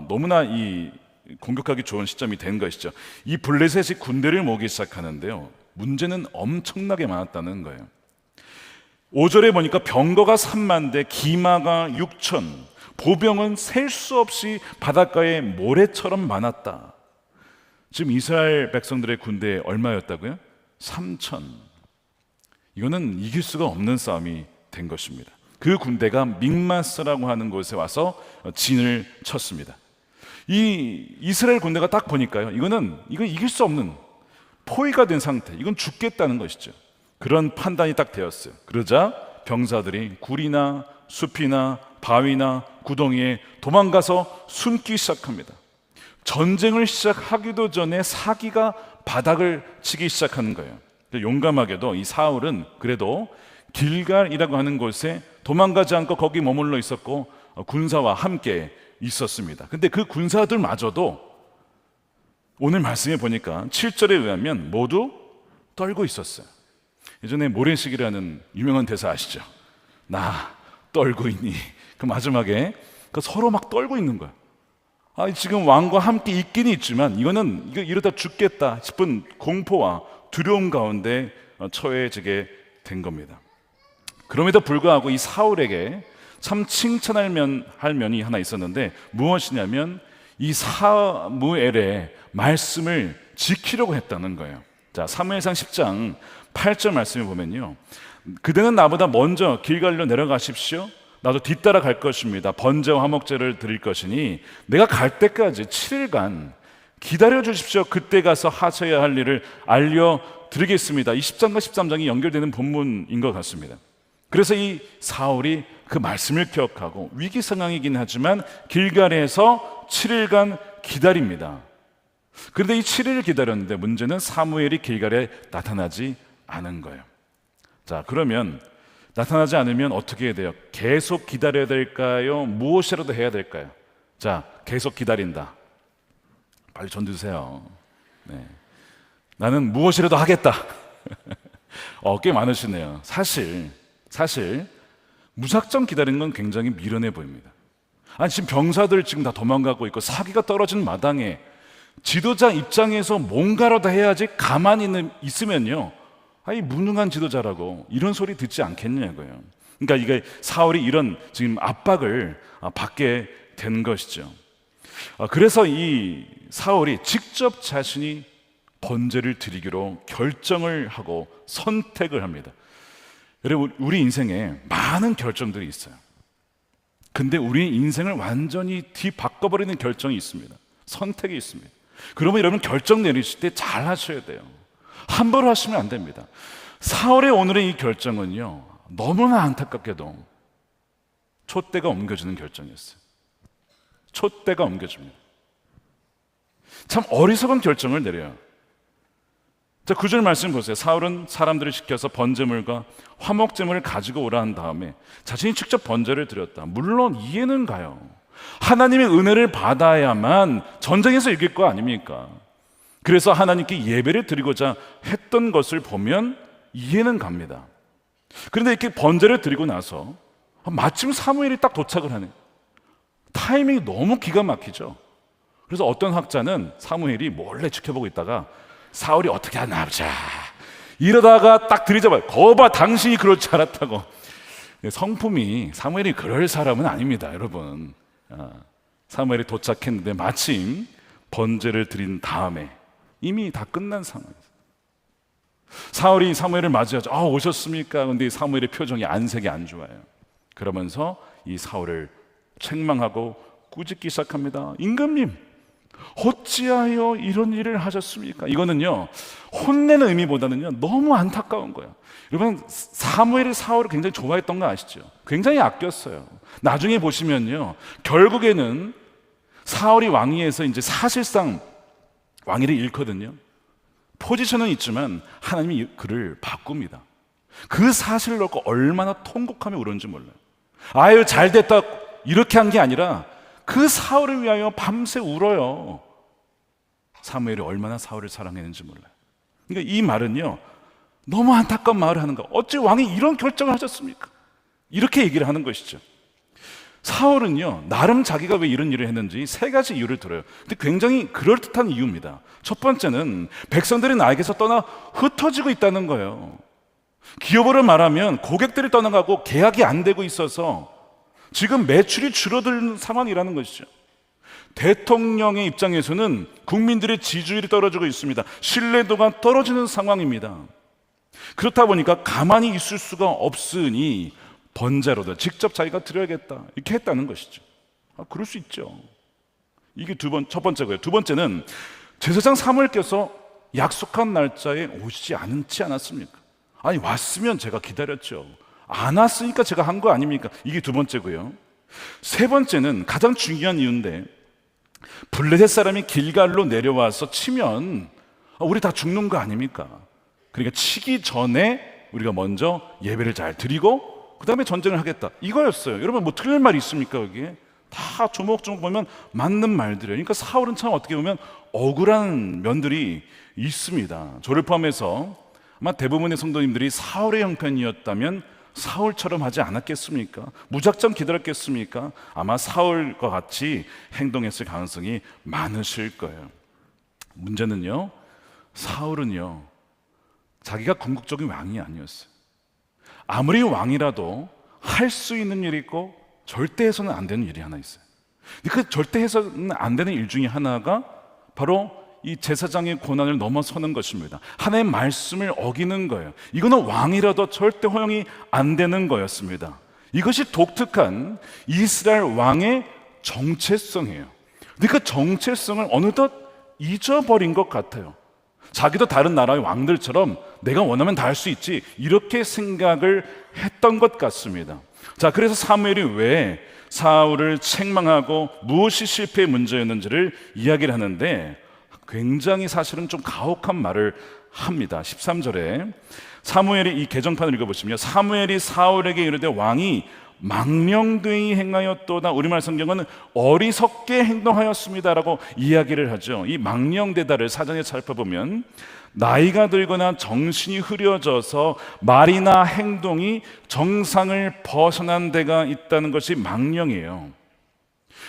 S7: 너무나 이 공격하기 좋은 시점이 된 것이죠. 이 블레셋이 군대를 모으기 시작하는데요. 문제는 엄청나게 많았다는 거예요. 5절에 보니까 병거가 3만 대, 기마가 6천, 보병은 셀 수 없이 바닷가에 모래처럼 많았다. 지금 이스라엘 백성들의 군대 얼마였다고요? 3천. 이거는 이길 수가 없는 싸움이 된 것입니다. 그 군대가 믹마스라고 하는 곳에 와서 진을 쳤습니다. 이 이스라엘 군대가 딱 보니까요, 이건 이길 수 없는 포위가 된 상태, 이건 죽겠다는 것이죠. 그런 판단이 딱 되었어요. 그러자 병사들이 굴이나 숲이나 바위나 구덩이에 도망가서 숨기 시작합니다. 전쟁을 시작하기도 전에 사기가 바닥을 치기 시작하는 거예요. 용감하게도 이 사울은 그래도 길갈이라고 하는 곳에 도망가지 않고 거기 머물러 있었고 군사와 함께 있었습니다. 근데 그 군사들마저도 오늘 말씀에 보니까 7절에 의하면 모두 떨고 있었어요. 예전에 모래시계라는 유명한 대사 아시죠? 나 떨고 있니? 그 마지막에 서로 막 떨고 있는 거야. 지금 왕과 함께 있긴 있지만 이거 이러다 죽겠다 싶은 공포와 두려움 가운데 처해지게 된 겁니다. 그럼에도 불구하고 이 사울에게 참 칭찬할 면이 하나 있었는데 무엇이냐면 이 사무엘의 말씀을 지키려고 했다는 거예요. 자, 사무엘상 10장 8절 말씀을 보면요, 그대는 나보다 먼저 길갈리로 내려가십시오. 나도 뒤따라 갈 것입니다. 번제와 화목제를 드릴 것이니 내가 갈 때까지 7일간 기다려 주십시오. 그때 가서 하셔야 할 일을 알려드리겠습니다. 이 10장과 13장이 연결되는 본문인 것 같습니다. 그래서 이 사울이 그 말씀을 기억하고 위기 상황이긴 하지만 길갈에서 7일간 기다립니다. 그런데 이 7일을 기다렸는데 문제는 사무엘이 길갈에 나타나지 않은 거예요. 자, 그러면 나타나지 않으면 어떻게 해야 돼요? 계속 기다려야 될까요? 무엇이라도 해야 될까요? 자, 계속 기다린다. 빨리 전 드세요. 네. 나는 무엇이라도 하겠다. 꽤 많으시네요. 사실 무작정 기다리는 건 굉장히 미련해 보입니다. 지금 병사들 지금 다 도망가고 있고 사기가 떨어진 마당에 지도자 입장에서 뭔가라도 해야지 가만히 있으면요, 무능한 지도자라고 이런 소리 듣지 않겠냐고요. 그러니까 이게 사울이 이런 지금 압박을 받게 된 것이죠. 그래서 이 사울이 직접 자신이 번제를 드리기로 결정을 하고 선택을 합니다. 여러분, 우리 인생에 많은 결정들이 있어요. 근데 우리 인생을 완전히 뒤바꿔버리는 결정이 있습니다. 선택이 있습니다. 그러면 여러분 결정 내리실 때 잘 하셔야 돼요. 함부로 하시면 안 됩니다. 사울의 오늘의 이 결정은요, 너무나 안타깝게도 촛대가 옮겨지는 결정이었어요. 촛대가 옮겨집니다. 참 어리석은 결정을 내려요. 자, 9절 말씀 보세요. 사울은 사람들을 시켜서 번제물과 화목제물을 가지고 오라 한 다음에 자신이 직접 번제를 드렸다. 물론 이해는 가요. 하나님의 은혜를 받아야만 전쟁에서 이길 거 아닙니까? 그래서 하나님께 예배를 드리고자 했던 것을 보면 이해는 갑니다. 그런데 이렇게 번제를 드리고 나서 마침 사무엘이 딱 도착을 하네. 타이밍이 너무 기가 막히죠. 그래서 어떤 학자는 사무엘이 몰래 지켜보고 있다가 사울이 어떻게 하나 보자 이러다가 딱 들이잡아요. 거봐, 당신이 그럴 줄 알았다고. 성품이 사무엘이 그럴 사람은 아닙니다, 여러분. 사무엘이 도착했는데 마침 번제를 드린 다음에 이미 다 끝난 상황이에요. 사울이 사무엘을 맞이하죠. 오셨습니까? 근데 사무엘의 표정이 안색이 안 좋아요. 그러면서 이 사울을 책망하고 꾸짖기 시작합니다. 임금님, 어찌하여 이런 일을 하셨습니까? 이거는요, 혼내는 의미보다는요, 너무 안타까운 거예요. 여러분, 사무엘이 사울을 굉장히 좋아했던 거 아시죠? 굉장히 아꼈어요. 나중에 보시면요, 결국에는 사울이 왕위에서 이제 사실상 왕위를 잃거든요. 포지션은 있지만 하나님이 그를 바꿉니다. 그 사실을 놓고 얼마나 통곡하며 울었는지 몰라요. 아유, 잘 됐다 이렇게 한 게 아니라 그 사울을 위하여 밤새 울어요. 사무엘이 얼마나 사울을 사랑했는지 몰라요. 그러니까 이 말은요, 너무 안타까운 말을 하는 거. 어찌 왕이 이런 결정을 하셨습니까? 이렇게 얘기를 하는 것이죠. 사울은요, 나름 자기가 왜 이런 일을 했는지 세 가지 이유를 들어요. 근데 굉장히 그럴듯한 이유입니다. 첫 번째는 백성들이 나에게서 떠나 흩어지고 있다는 거예요. 기업으로 말하면 고객들이 떠나가고 계약이 안 되고 있어서 지금 매출이 줄어드는 상황이라는 것이죠. 대통령의 입장에서는 국민들의 지지율이 떨어지고 있습니다. 신뢰도가 떨어지는 상황입니다. 그렇다 보니까 가만히 있을 수가 없으니 번제로도 직접 자기가 드려야겠다 이렇게 했다는 것이죠. 그럴 수 있죠. 이게 첫 번째고요. 두 번째는 제사장 사무엘께서 약속한 날짜에 오시지 않았습니까? 아니, 왔으면 제가 기다렸죠. 안 왔으니까 제가 한 거 아닙니까? 이게 두 번째고요. 세 번째는 가장 중요한 이유인데, 블레셋 사람이 길갈로 내려와서 치면 우리 다 죽는 거 아닙니까? 그러니까 치기 전에 우리가 먼저 예배를 잘 드리고 그 다음에 전쟁을 하겠다, 이거였어요. 여러분, 뭐 틀린 말이 있습니까? 여기에 다 조목조목 보면 맞는 말들이에요. 그러니까 사울은 참 어떻게 보면 억울한 면들이 있습니다. 저를 포함해서 아마 대부분의 성도님들이 사울의 형편이었다면 사울처럼 하지 않았겠습니까? 무작정 기다렸겠습니까? 아마 사울과 같이 행동했을 가능성이 많으실 거예요. 문제는요, 사울은요, 자기가 궁극적인 왕이 아니었어요. 아무리 왕이라도 할 수 있는 일이 있고 절대 해서는 안 되는 일이 하나 있어요. 그 절대 해서는 안 되는 일 중에 하나가 바로 이 제사장의 고난을 넘어서는 것입니다. 하나님의 말씀을 어기는 거예요. 이거는 왕이라도 절대 허용이 안 되는 거였습니다. 이것이 독특한 이스라엘 왕의 정체성이에요. 근데 그 정체성을 어느덧 잊어버린 것 같아요. 자기도 다른 나라의 왕들처럼 내가 원하면 다 할 수 있지, 이렇게 생각을 했던 것 같습니다. 자, 그래서 사무엘이 왜 사울을 책망하고 무엇이 실패의 문제였는지를 이야기를 하는데 굉장히 사실은 좀 가혹한 말을 합니다. 13절에 사무엘이 이 개정판을 읽어보시면, 사무엘이 사울에게 이르되 왕이 망령되이 행하였도다. 우리말 성경은 어리석게 행동하였습니다라고 이야기를 하죠. 이 망령되다를 사전에 살펴보면 나이가 들거나 정신이 흐려져서 말이나 행동이 정상을 벗어난 데가 있다는 것이 망령이에요.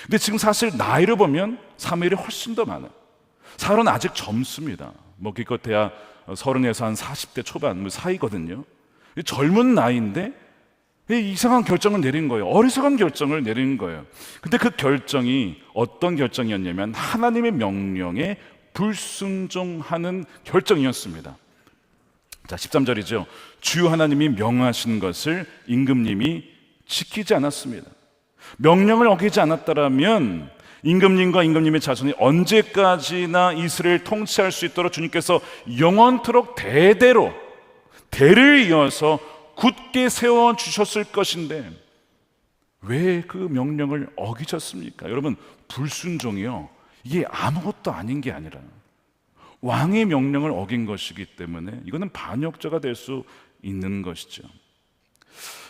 S7: 근데 지금 사실 나이를 보면 사무엘이 훨씬 더 많아요. 사울은 아직 젊습니다. 뭐 기껏해야 30에서 한 40대 초반 사이거든요. 젊은 나이인데 이상한 결정을 내린 거예요. 어리석은 결정을 내린 거예요. 근데 그 결정이 어떤 결정이었냐면 하나님의 명령에 불순종하는 결정이었습니다. 자, 13절이죠. 주 하나님이 명하신 것을 임금님이 지키지 않았습니다. 명령을 어기지 않았다면 임금님과 임금님의 자손이 언제까지나 이스라엘을 통치할 수 있도록 주님께서 영원토록 대대로 대를 이어서 굳게 세워주셨을 것인데 왜 그 명령을 어기셨습니까? 여러분, 불순종이요, 이게 아무것도 아닌 게 아니라 왕의 명령을 어긴 것이기 때문에 이거는 반역죄가 될 수 있는 것이죠.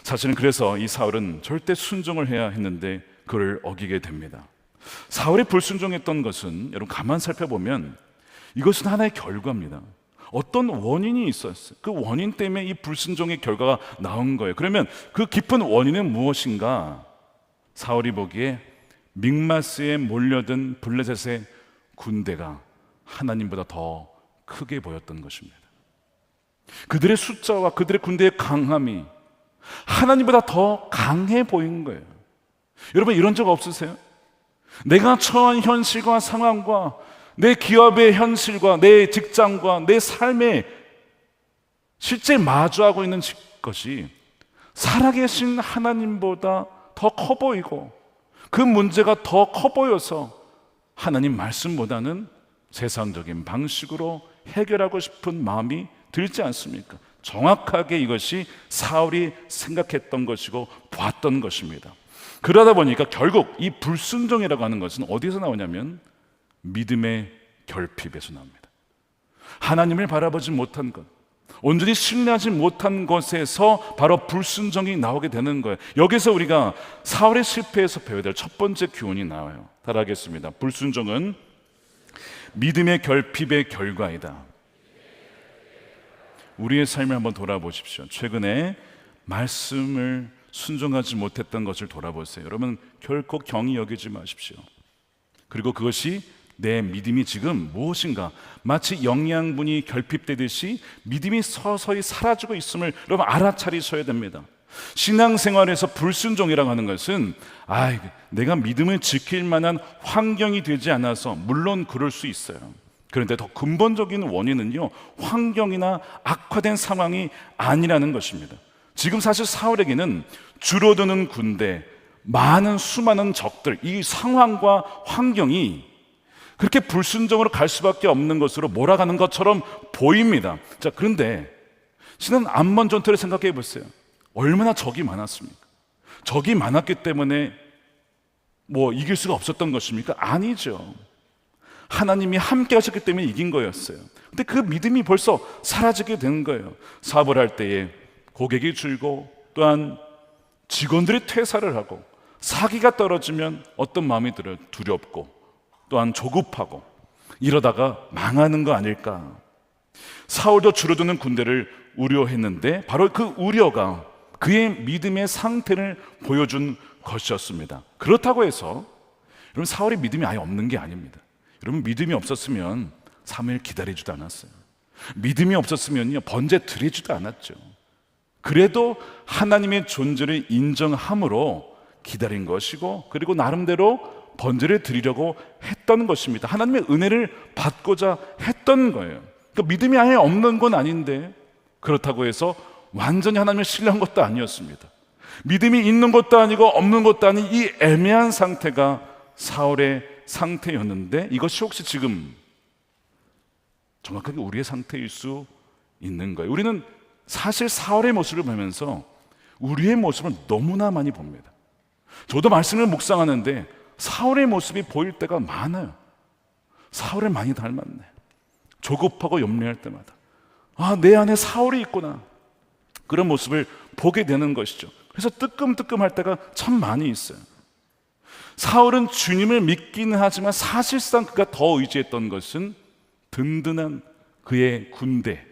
S7: 사실은 그래서 이 사울은 절대 순종을 해야 했는데 그를 어기게 됩니다. 사울이 불순종했던 것은 여러분 가만 살펴보면 이것은 하나의 결과입니다. 어떤 원인이 있었어요. 그 원인 때문에 이 불순종의 결과가 나온 거예요. 그러면 그 깊은 원인은 무엇인가? 사울이 보기에 믹마스에 몰려든 블레셋의 군대가 하나님보다 더 크게 보였던 것입니다. 그들의 숫자와 그들의 군대의 강함이 하나님보다 더 강해 보인 거예요. 여러분, 이런 적 없으세요? 내가 처한 현실과 상황과 내 기업의 현실과 내 직장과 내 삶에 실제 마주하고 있는 것이 살아계신 하나님보다 더 커 보이고 그 문제가 더 커 보여서 하나님 말씀보다는 세상적인 방식으로 해결하고 싶은 마음이 들지 않습니까? 정확하게 이것이 사울이 생각했던 것이고 봤던 것입니다. 그러다 보니까 결국 이 불순종이라고 하는 것은 어디서 나오냐면 믿음의 결핍에서 나옵니다. 하나님을 바라보지 못한 것, 온전히 신뢰하지 못한 것에서 바로 불순종이 나오게 되는 거예요. 여기서 우리가 사울의 실패에서 배워야 될 첫 번째 교훈이 나와요. 따라하겠습니다. 불순종은 믿음의 결핍의 결과이다. 우리의 삶을 한번 돌아보십시오. 최근에 말씀을 순종하지 못했던 것을 돌아보세요. 여러분, 결코 경히 여기지 마십시오. 그리고 그것이 내 믿음이 지금 무엇인가, 마치 영양분이 결핍되듯이 믿음이 서서히 사라지고 있음을 여러분 알아차리셔야 됩니다. 신앙생활에서 불순종이라고 하는 것은 내가 믿음을 지킬 만한 환경이 되지 않아서, 물론 그럴 수 있어요. 그런데 더 근본적인 원인은요, 환경이나 악화된 상황이 아니라는 것입니다. 지금 사실 사울에게는 줄어드는 군대, 많은 수많은 적들, 이 상황과 환경이 그렇게 불순종으로 갈 수밖에 없는 것으로 몰아가는 것처럼 보입니다. 자, 그런데 지난 암몬 전투를 생각해 보세요. 얼마나 적이 많았습니까? 적이 많았기 때문에 이길 수가 없었던 것입니까? 아니죠. 하나님이 함께 하셨기 때문에 이긴 거였어요. 근데 그 믿음이 벌써 사라지게 된 거예요. 사업을 할 때에 고객이 줄고, 또한 직원들이 퇴사를 하고, 사기가 떨어지면 어떤 마음이 들어요? 두렵고, 또한 조급하고, 이러다가 망하는 거 아닐까. 사울도 줄어드는 군대를 우려했는데 바로 그 우려가 그의 믿음의 상태를 보여준 것이었습니다. 그렇다고 해서 여러분, 사울이 믿음이 아예 없는 게 아닙니다. 여러분, 믿음이 없었으면 사무엘 기다리지도 않았어요. 믿음이 없었으면요, 번제 드리지도 않았죠. 그래도 하나님의 존재를 인정함으로 기다린 것이고, 그리고 나름대로 번제를 드리려고 했던 것입니다. 하나님의 은혜를 받고자 했던 거예요. 그러니까 믿음이 아예 없는 건 아닌데, 그렇다고 해서 완전히 하나님을 신뢰한 것도 아니었습니다. 믿음이 있는 것도 아니고 없는 것도 아닌 이 애매한 상태가 사울의 상태였는데, 이것이 혹시 지금 정확하게 우리의 상태일 수 있는 거예요. 우리는 사실 사울의 모습을 보면서 우리의 모습을 너무나 많이 봅니다. 저도 말씀을 묵상하는데 사울의 모습이 보일 때가 많아요. 사울을 많이 닮았네. 조급하고 염려할 때마다 내 안에 사울이 있구나, 그런 모습을 보게 되는 것이죠. 그래서 뜨끔뜨끔할 때가 참 많이 있어요. 사울은 주님을 믿기는 하지만 사실상 그가 더 의지했던 것은 든든한 그의 군대,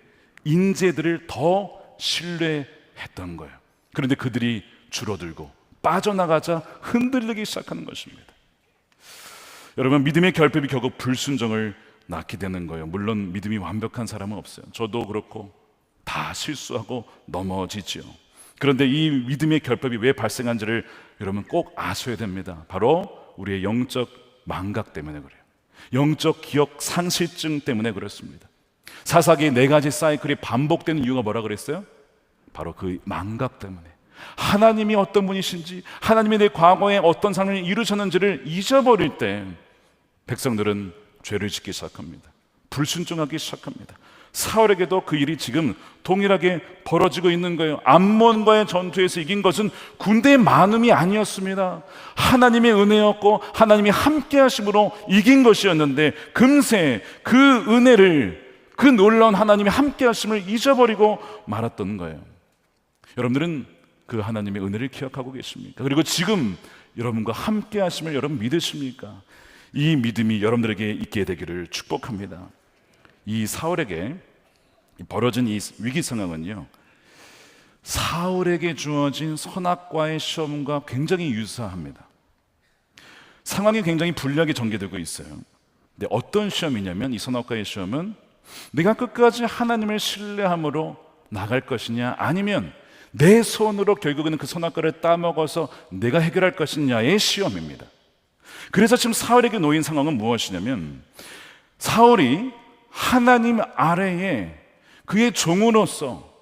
S7: 인재들을 더 신뢰했던 거예요. 그런데 그들이 줄어들고 빠져나가자 흔들리기 시작하는 것입니다. 여러분, 믿음의 결핍이 결국 불순종을 낳게 되는 거예요. 물론 믿음이 완벽한 사람은 없어요. 저도 그렇고 다 실수하고 넘어지지요. 그런데 이 믿음의 결핍이 왜 발생한지를 여러분 꼭 아셔야 됩니다. 바로 우리의 영적 망각 때문에 그래요. 영적 기억 상실증 때문에 그렇습니다. 사사기의 4가지 사이클이 반복되는 이유가 뭐라 그랬어요? 바로 그 망각 때문에. 하나님이 어떤 분이신지, 하나님이 내 과거에 어떤 삶을 이루셨는지를 잊어버릴 때 백성들은 죄를 짓기 시작합니다. 불순종하기 시작합니다. 사울에게도 그 일이 지금 동일하게 벌어지고 있는 거예요. 암몬과의 전투에서 이긴 것은 군대의 많음이 아니었습니다. 하나님의 은혜였고 하나님이 함께 하심으로 이긴 것이었는데, 금세 그 은혜를, 그 놀라운 하나님의 함께 하심을 잊어버리고 말았던 거예요. 여러분들은 그 하나님의 은혜를 기억하고 계십니까? 그리고 지금 여러분과 함께 하심을 여러분 믿으십니까? 이 믿음이 여러분들에게 있게 되기를 축복합니다. 이 사울에게 벌어진 이 위기 상황은요, 사울에게 주어진 선악과의 시험과 굉장히 유사합니다. 상황이 굉장히 불리하게 전개되고 있어요. 근데 어떤 시험이냐면, 이 선악과의 시험은 내가 끝까지 하나님을 신뢰함으로 나갈 것이냐, 아니면 내 손으로 결국에는 그 선악과를 따먹어서 내가 해결할 것이냐의 시험입니다. 그래서 지금 사울에게 놓인 상황은 무엇이냐면, 사울이 하나님 아래에 그의 종으로서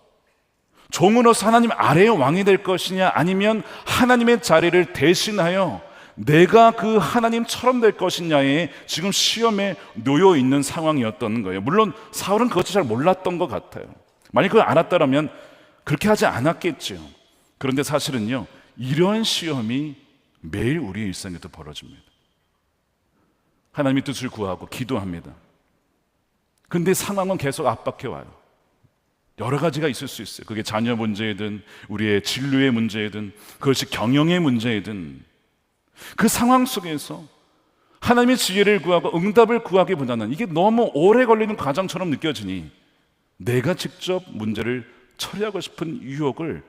S7: 하나님 아래의 왕이 될 것이냐, 아니면 하나님의 자리를 대신하여 내가 그 하나님처럼 될 것이냐에 지금 시험에 놓여 있는 상황이었던 거예요. 물론 사울은 그것을 잘 몰랐던 것 같아요. 만약 그걸 알았다면 그렇게 하지 않았겠죠. 그런데 사실은요, 이런 시험이 매일 우리의 일상에도 벌어집니다. 하나님의 뜻을 구하고 기도합니다. 근데 상황은 계속 압박해 와요. 여러 가지가 있을 수 있어요. 그게 자녀 문제이든 우리의 진료의 문제이든 그것이 경영의 문제이든, 그 상황 속에서 하나님의 지혜를 구하고 응답을 구하기보다는 이게 너무 오래 걸리는 과정처럼 느껴지니 내가 직접 문제를 처리하고 싶은 유혹을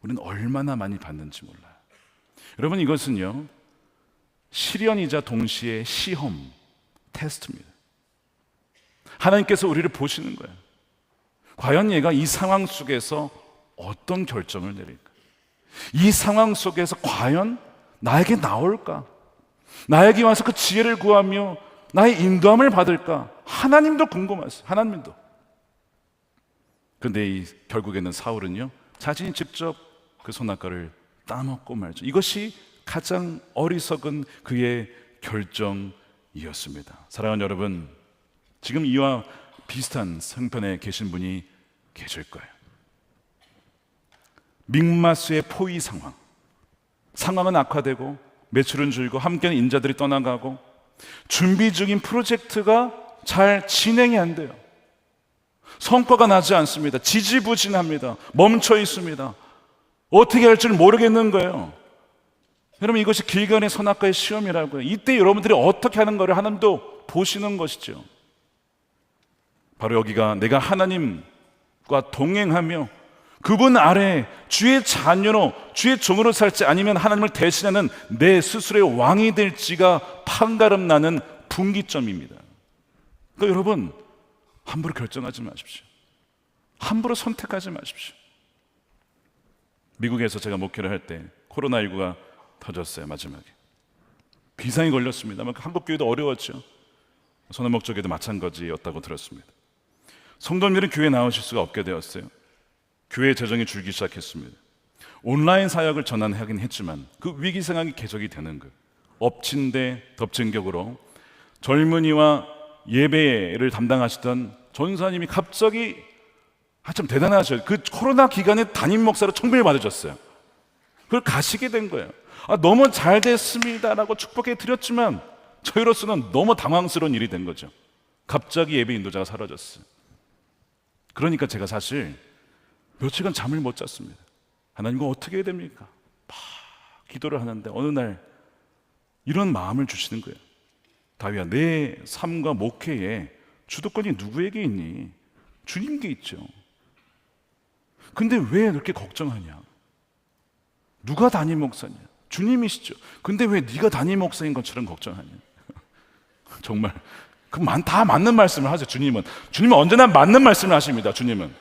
S7: 우리는 얼마나 많이 받는지 몰라요. 여러분, 이것은요, 시련이자 동시에 시험, 테스트입니다. 하나님께서 우리를 보시는 거예요. 과연 얘가 이 상황 속에서 어떤 결정을 내릴까? 이 상황 속에서 과연 나에게 나올까? 나에게 와서 그 지혜를 구하며 나의 인도함을 받을까? 하나님도 궁금하세요. 하나님도. 근데 결국에는 사울은요, 자신이 직접 그 선악과를 따먹고 말죠. 이것이 가장 어리석은 그의 결정이었습니다. 사랑하는 여러분, 지금 이와 비슷한 형편에 계신 분이 계실 거예요. 믹마스의 포위 상황은 악화되고 매출은 줄고 함께하는 인자들이 떠나가고 준비 중인 프로젝트가 잘 진행이 안 돼요. 성과가 나지 않습니다. 지지부진합니다. 멈춰 있습니다. 어떻게 할 줄 모르겠는 거예요. 여러분, 이것이 길건의 선악과의 시험이라고요. 이때 여러분들이 어떻게 하는 거를 하나님도 보시는 것이죠. 바로 여기가 내가 하나님과 동행하며 그분 아래 주의 자녀로 주의 종으로 살지 아니면 하나님을 대신하는 내 스스로의 왕이 될지가 판가름 나는 분기점입니다. 그러니까 여러분, 함부로 결정하지 마십시오. 함부로 선택하지 마십시오. 미국에서 제가 목회를 할 때 코로나19가 터졌어요. 마지막에 비상이 걸렸습니다. 한국 교회도 어려웠죠. 소나목적에도 마찬가지였다고 들었습니다. 성도님들은 교회에 나오실 수가 없게 되었어요. 교회 재정이 줄기 시작했습니다. 온라인 사역을 전환하긴 했지만 그 위기 상황이 계속이 되는 거예요. 엎친 데 덮친 격으로 젊은이와 예배를 담당하시던 전사님이 갑자기 참 대단하셔요. 그 코로나 기간에 담임 목사로 청빙을 받으셨어요. 그걸 가시게 된 거예요. 너무 잘 됐습니다라고 축복해 드렸지만 저희로서는 너무 당황스러운 일이 된 거죠. 갑자기 예배 인도자가 사라졌어요. 그러니까 제가 사실 며칠간 잠을 못 잤습니다. 하나님, 이거 어떻게 해야 됩니까? 막 기도를 하는데 어느 날 이런 마음을 주시는 거예요. 다윗아, 내 삶과 목회에 주도권이 누구에게 있니? 주님께 있죠. 근데 왜 그렇게 걱정하냐? 누가 담임 목사냐? 주님이시죠. 근데 왜 네가 담임 목사인 것처럼 걱정하냐? 정말 다 맞는 말씀을 하세요. 주님은 언제나 맞는 말씀을 하십니다. 주님은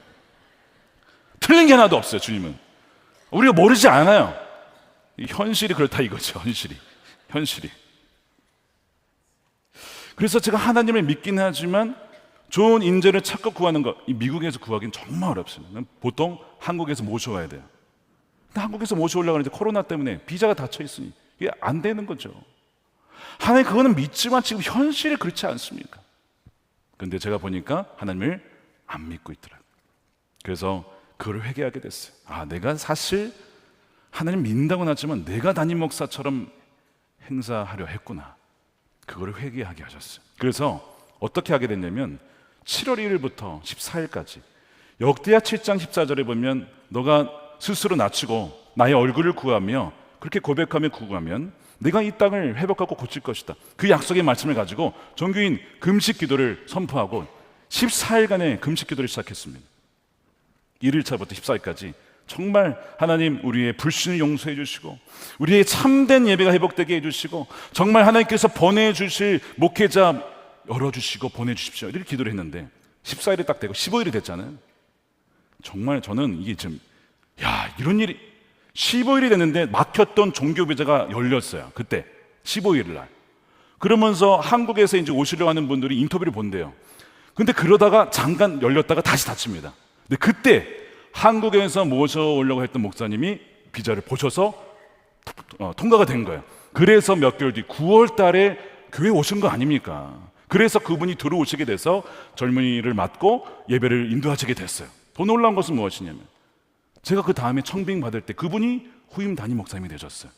S7: 틀린 게 하나도 없어요. 주님은 우리가 모르지 않아요. 현실이 그렇다 이거죠. 현실이. 그래서 제가 하나님을 믿긴 하지만 좋은 인재를 찾고 구하는 것, 이 미국에서 구하기는 정말 어렵습니다. 보통 한국에서 모셔와야 돼요. 근데 한국에서 모셔오려고 하는데 코로나 때문에 비자가 닫혀 있으니 이게 안 되는 거죠. 하나님, 그거는 믿지만 지금 현실이 그렇지 않습니까? 근데 제가 보니까 하나님을 안 믿고 있더라고요. 그래서 그걸 회개하게 됐어요. 내가 사실 하나님 믿는다고는 하지만 내가 담임 목사처럼 행사하려 했구나. 그걸 회개하게 하셨어요. 그래서 어떻게 하게 됐냐면 7월 1일부터 14일까지 역대하 7장 14절에 보면 너가 스스로 낮추고 나의 얼굴을 구하며 그렇게 고백하며 구하면 내가 이 땅을 회복하고 고칠 것이다. 그 약속의 말씀을 가지고 정규인 금식 기도를 선포하고 14일간의 금식 기도를 시작했습니다. 1일차부터 14일까지 정말 하나님, 우리의 불신을 용서해 주시고 우리의 참된 예배가 회복되게 해주시고 정말 하나님께서 보내주실 목회자 열어주시고 보내주십시오, 이렇게 기도를 했는데 14일이 딱 되고 15일이 됐잖아요. 정말 저는 이게 지금 이런 일이 15일이 됐는데 막혔던 종교 비자가 열렸어요. 그때 15일 날. 그러면서 한국에서 이제 오시려고 하는 분들이 인터뷰를 본대요. 근데 그러다가 잠깐 열렸다가 다시 닫힙니다. 근데 그때 한국에서 모셔오려고 했던 목사님이 비자를 보셔서 통과가 된 거예요. 그래서 몇 개월 뒤 9월 달에 교회 오신 거 아닙니까? 그래서 그분이 들어오시게 돼서 젊은이를 맡고 예배를 인도하시게 됐어요. 더 놀라운 것은 무엇이냐면 제가 그 다음에 청빙 받을 때 그분이 후임 담임 목사님이 되셨어요.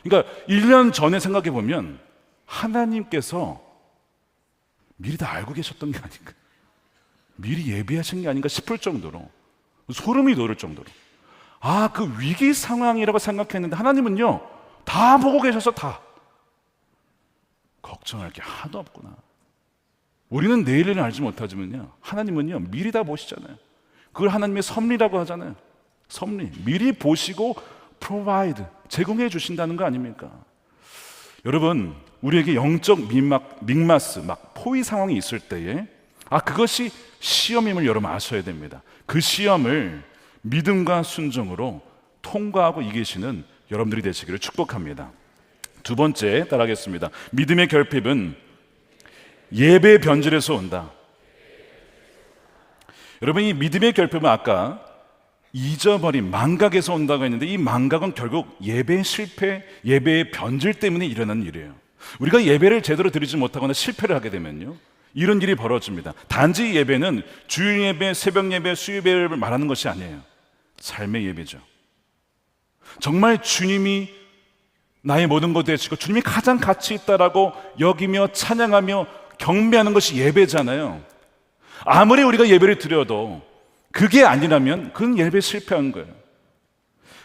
S7: 그러니까 1년 전에 생각해 보면 하나님께서 미리 다 알고 계셨던 게 아닌가, 미리 예비하신 게 아닌가 싶을 정도로, 소름이 돋을 정도로 그 위기 상황이라고 생각했는데 하나님은요 다 보고 계셔서 다 걱정할 게 하나도 없구나. 우리는 내일을 알지 못하지만요 하나님은요 미리 다 보시잖아요. 그걸 하나님의 섭리라고 하잖아요. 섭리, 미리 보시고 provide, 제공해 주신다는 거 아닙니까? 여러분, 우리에게 영적 믹마스, 막 포위 상황이 있을 때에 그것이 시험임을 여러분 아셔야 됩니다. 그 시험을 믿음과 순종으로 통과하고 이기시는 여러분들이 되시기를 축복합니다. 두 번째 따라하겠습니다. 믿음의 결핍은 예배 변질에서 온다. 여러분, 이 믿음의 결핍은 아까 잊어버림, 망각에서 온다고 했는데, 이 망각은 결국 예배의 실패, 예배의 변질 때문에 일어나는 일이에요. 우리가 예배를 제대로 드리지 못하거나 실패를 하게 되면요, 이런 일이 벌어집니다. 단지 예배는 주일 예배, 새벽 예배, 수요예배를 말하는 것이 아니에요. 삶의 예배죠. 정말 주님이 나의 모든 것 되시고 주님이 가장 가치 있다라고 여기며 찬양하며 경배하는 것이 예배잖아요. 아무리 우리가 예배를 드려도 그게 아니라면 그건 예배 실패한 거예요.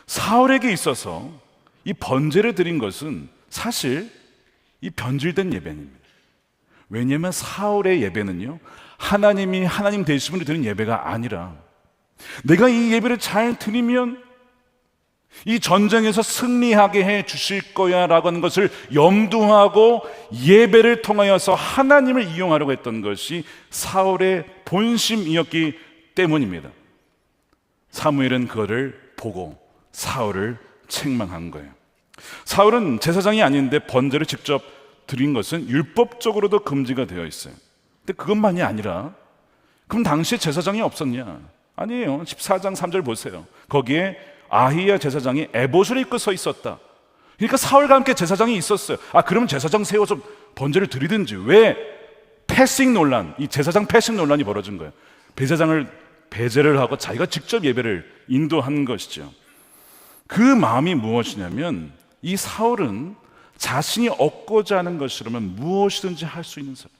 S7: 사울에게 있어서 이 번제를 드린 것은 사실 이 변질된 예배입니다. 왜냐하면 사울의 예배는요, 하나님이 하나님 되시분을 드린 예배가 아니라 내가 이 예배를 잘 드리면 이 전쟁에서 승리하게 해 주실 거야 라고 하는 것을 염두하고 예배를 통하여서 하나님을 이용하려고 했던 것이 사울의 본심이었기 때문입니다. 사무엘은 그거를 보고 사울을 책망한 거예요. 사울은 제사장이 아닌데 번제를 직접 드린 것은 율법적으로도 금지가 되어 있어요. 근데 그것만이 아니라, 그럼 당시에 제사장이 없었냐? 아니에요. 14장 3절 보세요. 거기에 아히야 제사장이 에봇을 입고 서 있었다. 그러니까 사울과 함께 제사장이 있었어요. 그러면 제사장 세워서 번제를 드리든지. 왜 패싱 논란, 이 제사장 패싱 논란이 벌어진 거예요. 제사장을 배제를 하고 자기가 직접 예배를 인도한 것이죠. 그 마음이 무엇이냐면, 이 사울은 자신이 얻고자 하는 것이라면 무엇이든지 할 수 있는 사람,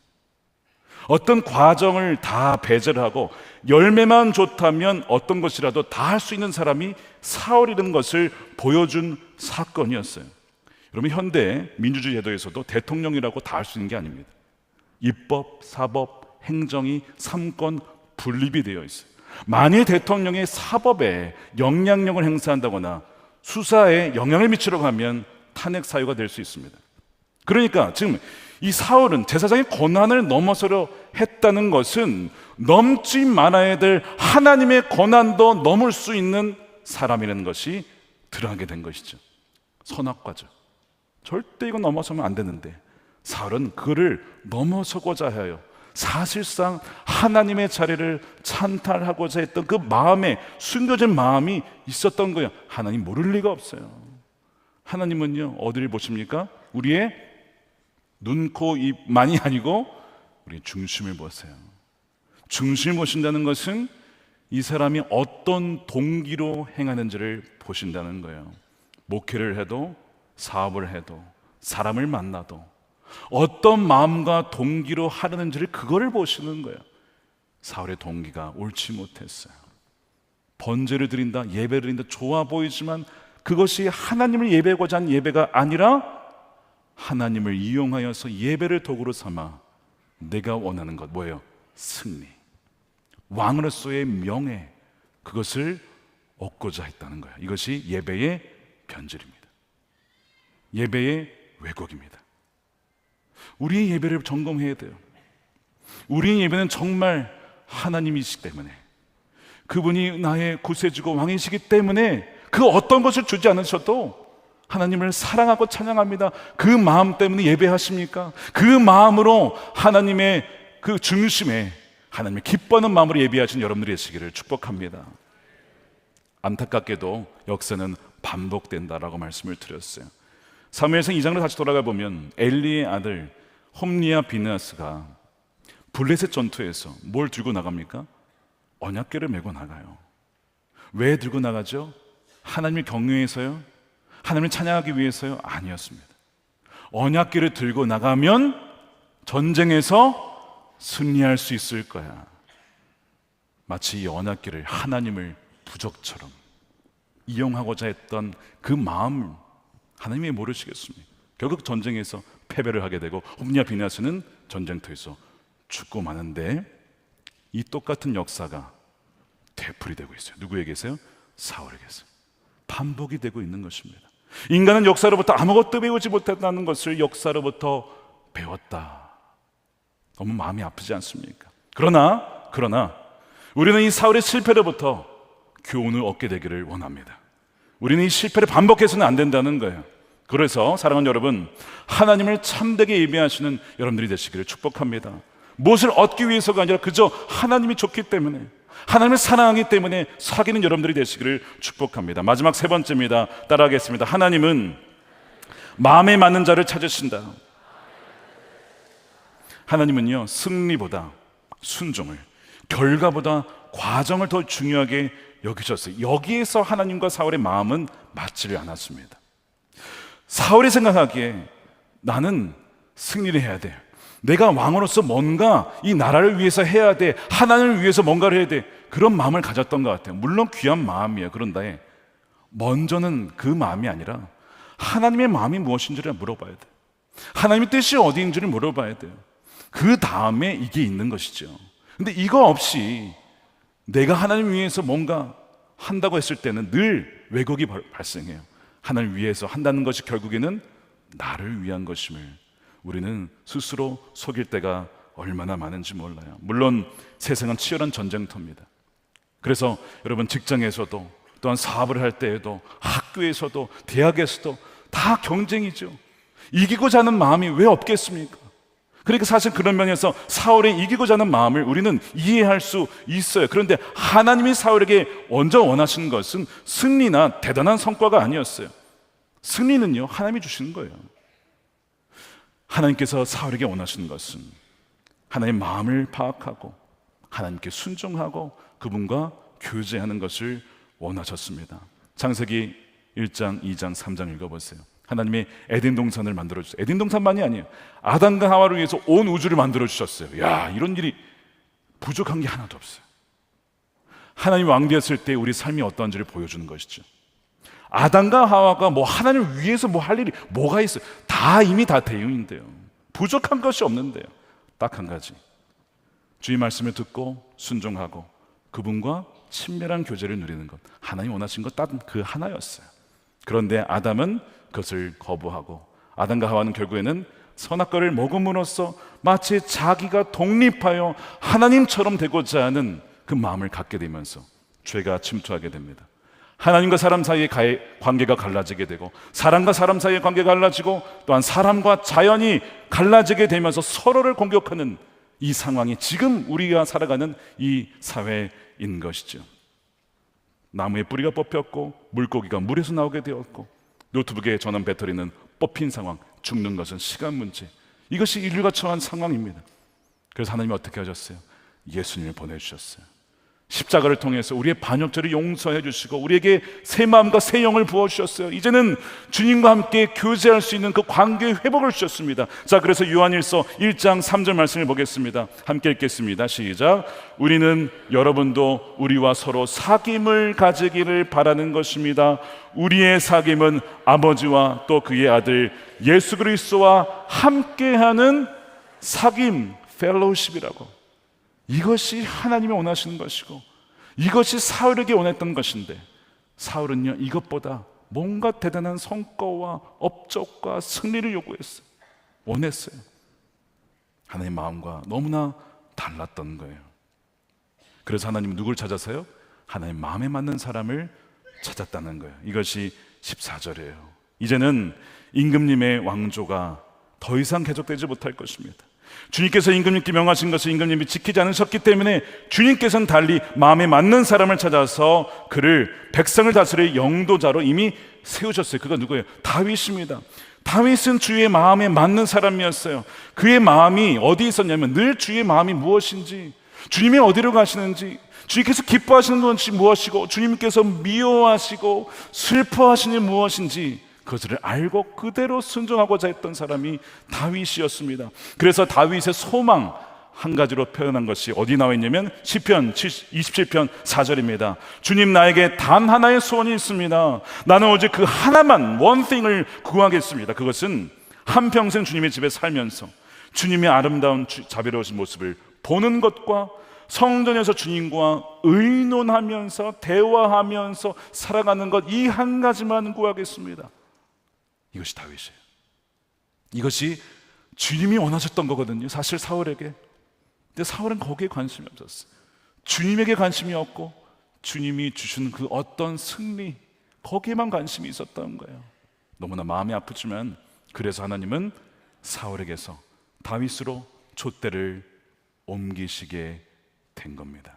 S7: 어떤 과정을 다 배제를 하고 열매만 좋다면 어떤 것이라도 다 할 수 있는 사람이 사울이라는 것을 보여준 사건이었어요. 여러분, 현대 민주주의 제도에서도 대통령이라고 다 할 수 있는 게 아닙니다. 입법, 사법, 행정이 3권 분립이 되어 있어요. 만일 대통령의 사법에 영향력을 행사한다거나 수사에 영향을 미치려고 하면 탄핵 사유가 될 수 있습니다. 그러니까 지금 이 사울은 제사장의 권한을 넘어서려 했다는 것은 넘지 말아야 될 하나님의 권한도 넘을 수 있는 사람이라는 것이 드러나게 된 것이죠. 선악과죠. 절대 이거 넘어서면 안 되는데 사울은 그를 넘어서고자 해요. 사실상 하나님의 자리를 찬탈하고자 했던 그 마음에, 숨겨진 마음이 있었던 거예요. 하나님 모를 리가 없어요. 하나님은요, 어디를 보십니까? 우리의 눈, 코, 입만이 아니고 우리의 중심을 보세요. 중심을 보신다는 것은 이 사람이 어떤 동기로 행하는지를 보신다는 거예요. 목회를 해도, 사업을 해도, 사람을 만나도 어떤 마음과 동기로 하려는지를, 그거를 보시는 거예요. 사울의 동기가 옳지 못했어요. 번제를 드린다, 예배를 드린다, 좋아 보이지만 그것이 하나님을 예배하고자 한 예배가 아니라 하나님을 이용하여서 예배를 도구로 삼아 내가 원하는 것, 뭐예요? 승리, 왕으로서의 명예, 그것을 얻고자 했다는 거예요. 이것이 예배의 변질입니다. 예배의 왜곡입니다. 우리의 예배를 점검해야 돼요. 우리의 예배는 정말 하나님이시기 때문에, 그분이 나의 구세주고 왕이시기 때문에 그 어떤 것을 주지 않으셔도 하나님을 사랑하고 찬양합니다. 그 마음 때문에 예배하십니까? 그 마음으로 하나님의 그 중심에 하나님의 기뻐하는 마음으로 예배하신 여러분들이 되시기를 축복합니다. 안타깝게도 역사는 반복된다라고 말씀을 드렸어요. 사무엘상 2장으로 다시 돌아가 보면 엘리의 아들 홈리와 비느하스가 블레셋 전투에서 뭘 들고 나갑니까? 언약궤를 메고 나가요. 왜 들고 나가죠? 하나님을 경외해서요? 하나님을 찬양하기 위해서요? 아니었습니다. 언약궤를 들고 나가면 전쟁에서 승리할 수 있을 거야. 마치 이 언약궤를 하나님을 부적처럼 이용하고자 했던 그 마음을 하나님이 모르시겠습니까? 결국 전쟁에서 패배를 하게 되고 홈리와 비느하스는 전쟁터에서 죽고 마는데, 이 똑같은 역사가 되풀이되고 있어요. 누구에게서요? 사울에게서 반복이 되고 있는 것입니다. 인간은 역사로부터 아무것도 배우지 못했다는 것을 역사로부터 배웠다. 너무 마음이 아프지 않습니까? 그러나 우리는 이 사울의 실패로부터 교훈을 얻게 되기를 원합니다. 우리는 이 실패를 반복해서는 안 된다는 거예요. 그래서 사랑하는 여러분, 하나님을 참되게 예배하시는 여러분들이 되시기를 축복합니다. 무엇을 얻기 위해서가 아니라 그저 하나님이 좋기 때문에, 하나님을 사랑하기 때문에 사귀는 여러분들이 되시기를 축복합니다. 마지막 세 번째입니다. 따라하겠습니다. 하나님은 마음에 맞는 자를 찾으신다. 하나님은요, 승리보다 순종을, 결과보다 과정을 더 중요하게 여기셨어요. 여기에서 하나님과 사울의 마음은 맞지를 않았습니다. 사울이 생각하기에 나는 승리를 해야 돼, 내가 왕으로서 뭔가 이 나라를 위해서 해야 돼, 하나님을 위해서 뭔가를 해야 돼, 그런 마음을 가졌던 것 같아요. 물론 귀한 마음이에요. 그런데 먼저는 그 마음이 아니라 하나님의 마음이 무엇인지를 물어봐야 돼요. 하나님의 뜻이 어디인지를 물어봐야 돼요. 그 다음에 이게 있는 것이죠. 근데 이거 없이 내가 하나님 위해서 뭔가 한다고 했을 때는 늘 왜곡이 발생해요. 하나님 위해서 한다는 것이 결국에는 나를 위한 것임을 우리는 스스로 속일 때가 얼마나 많은지 몰라요. 물론 세상은 치열한 전쟁터입니다. 그래서 여러분, 직장에서도, 또한 사업을 할 때에도, 학교에서도, 대학에서도 다 경쟁이죠. 이기고자 하는 마음이 왜 없겠습니까? 그러니까 사실 그런 면에서 사울의 이기고자 하는 마음을 우리는 이해할 수 있어요. 그런데 하나님이 사울에게 먼저 원하시는 것은 승리나 대단한 성과가 아니었어요. 승리는요, 하나님이 주시는 거예요. 하나님께서 사울에게 원하시는 것은 하나님의 마음을 파악하고 하나님께 순종하고 그분과 교제하는 것을 원하셨습니다. 창세기 1장, 2장, 3장 읽어보세요. 하나님이 에덴 동산을 만들어주셨어요. 에덴 동산만이 아니에요. 아담과 하와를 위해서 온 우주를 만들어주셨어요. 야, 이런 일이 부족한 게 하나도 없어요. 하나님 왕되었을 때 우리 삶이 어떠한지를 보여주는 것이죠. 아담과 하와가 뭐 하나님을 위해서 뭐 할 일이 뭐가 있어요? 다 이미 다 대용인데요. 부족한 것이 없는데요. 딱 한 가지, 주의 말씀을 듣고 순종하고 그분과 친밀한 교제를 누리는 것, 하나님 원하신 것 딱 그 하나였어요. 그런데 아담은 그것을 거부하고 아담과 하와는 결국에는 선악과를 먹음으로써 마치 자기가 독립하여 하나님처럼 되고자 하는 그 마음을 갖게 되면서 죄가 침투하게 됩니다. 하나님과 사람 사이의 관계가 갈라지게 되고, 사람과 사람 사이의 관계가 갈라지고, 또한 사람과 자연이 갈라지게 되면서 서로를 공격하는 이 상황이 지금 우리가 살아가는 이 사회인 것이죠. 나무의 뿌리가 뽑혔고 물고기가 물에서 나오게 되었고 노트북의 전원 배터리는 뽑힌 상황, 죽는 것은 시간 문제, 이것이 인류가 처한 상황입니다. 그래서 하나님이 어떻게 하셨어요? 예수님을 보내주셨어요. 십자가를 통해서 우리의 반역죄를 용서해 주시고 우리에게 새 마음과 새 영을 부어주셨어요. 이제는 주님과 함께 교제할 수 있는 그 관계의 회복을 주셨습니다. 자, 그래서 요한일서 1장 3절 말씀을 보겠습니다. 함께 읽겠습니다. 시작. 우리는 여러분도 우리와 서로 사귐을 가지기를 바라는 것입니다. 우리의 사귐은 아버지와 또 그의 아들 예수 그리스도와 함께하는 사귐, 펠로우십이라고. 이것이 하나님이 원하시는 것이고 이것이 사울에게 원했던 것인데, 사울은요 이것보다 뭔가 대단한 성과와 업적과 승리를 요구했어요. 원했어요. 하나님의 마음과 너무나 달랐던 거예요. 그래서 하나님은 누굴 찾아서요? 하나님 마음에 맞는 사람을 찾았다는 거예요. 이것이 14절이에요. 이제는 임금님의 왕조가 더 이상 계속되지 못할 것입니다. 주님께서 임금님께 명하신 것을 임금님이 지키지 않으셨기 때문에 주님께서는 달리 마음에 맞는 사람을 찾아서 그를 백성을 다스릴 영도자로 이미 세우셨어요. 그가 누구예요? 다윗입니다. 다윗은 주의 마음에 맞는 사람이었어요. 그의 마음이 어디 있었냐면 늘 주의 마음이 무엇인지, 주님이 어디로 가시는지, 주님께서 기뻐하시는 것이 무엇이고 주님께서 미워하시고 슬퍼하시는 게 무엇인지 그것을 알고 그대로 순종하고자 했던 사람이 다윗이었습니다. 그래서 다윗의 소망 한 가지로 표현한 것이 어디 나와 있냐면 시편 27편 4절입니다. 주님, 나에게 단 하나의 소원이 있습니다. 나는 오직 그 하나만, one thing을 구하겠습니다. 그것은 한평생 주님의 집에 살면서 주님의 아름다운 자비로우신 모습을 보는 것과 성전에서 주님과 의논하면서 대화하면서 살아가는 것, 이 한 가지만 구하겠습니다. 이것이 다윗이에요. 이것이 주님이 원하셨던 거거든요, 사실 사울에게. 근데 사울은 거기에 관심이 없었어요. 주님에게 관심이 없고 주님이 주신 그 어떤 승리, 거기에만 관심이 있었던 거예요. 너무나 마음이 아프지만 그래서 하나님은 사울에게서 다윗으로 촛대를 옮기시게 된 겁니다.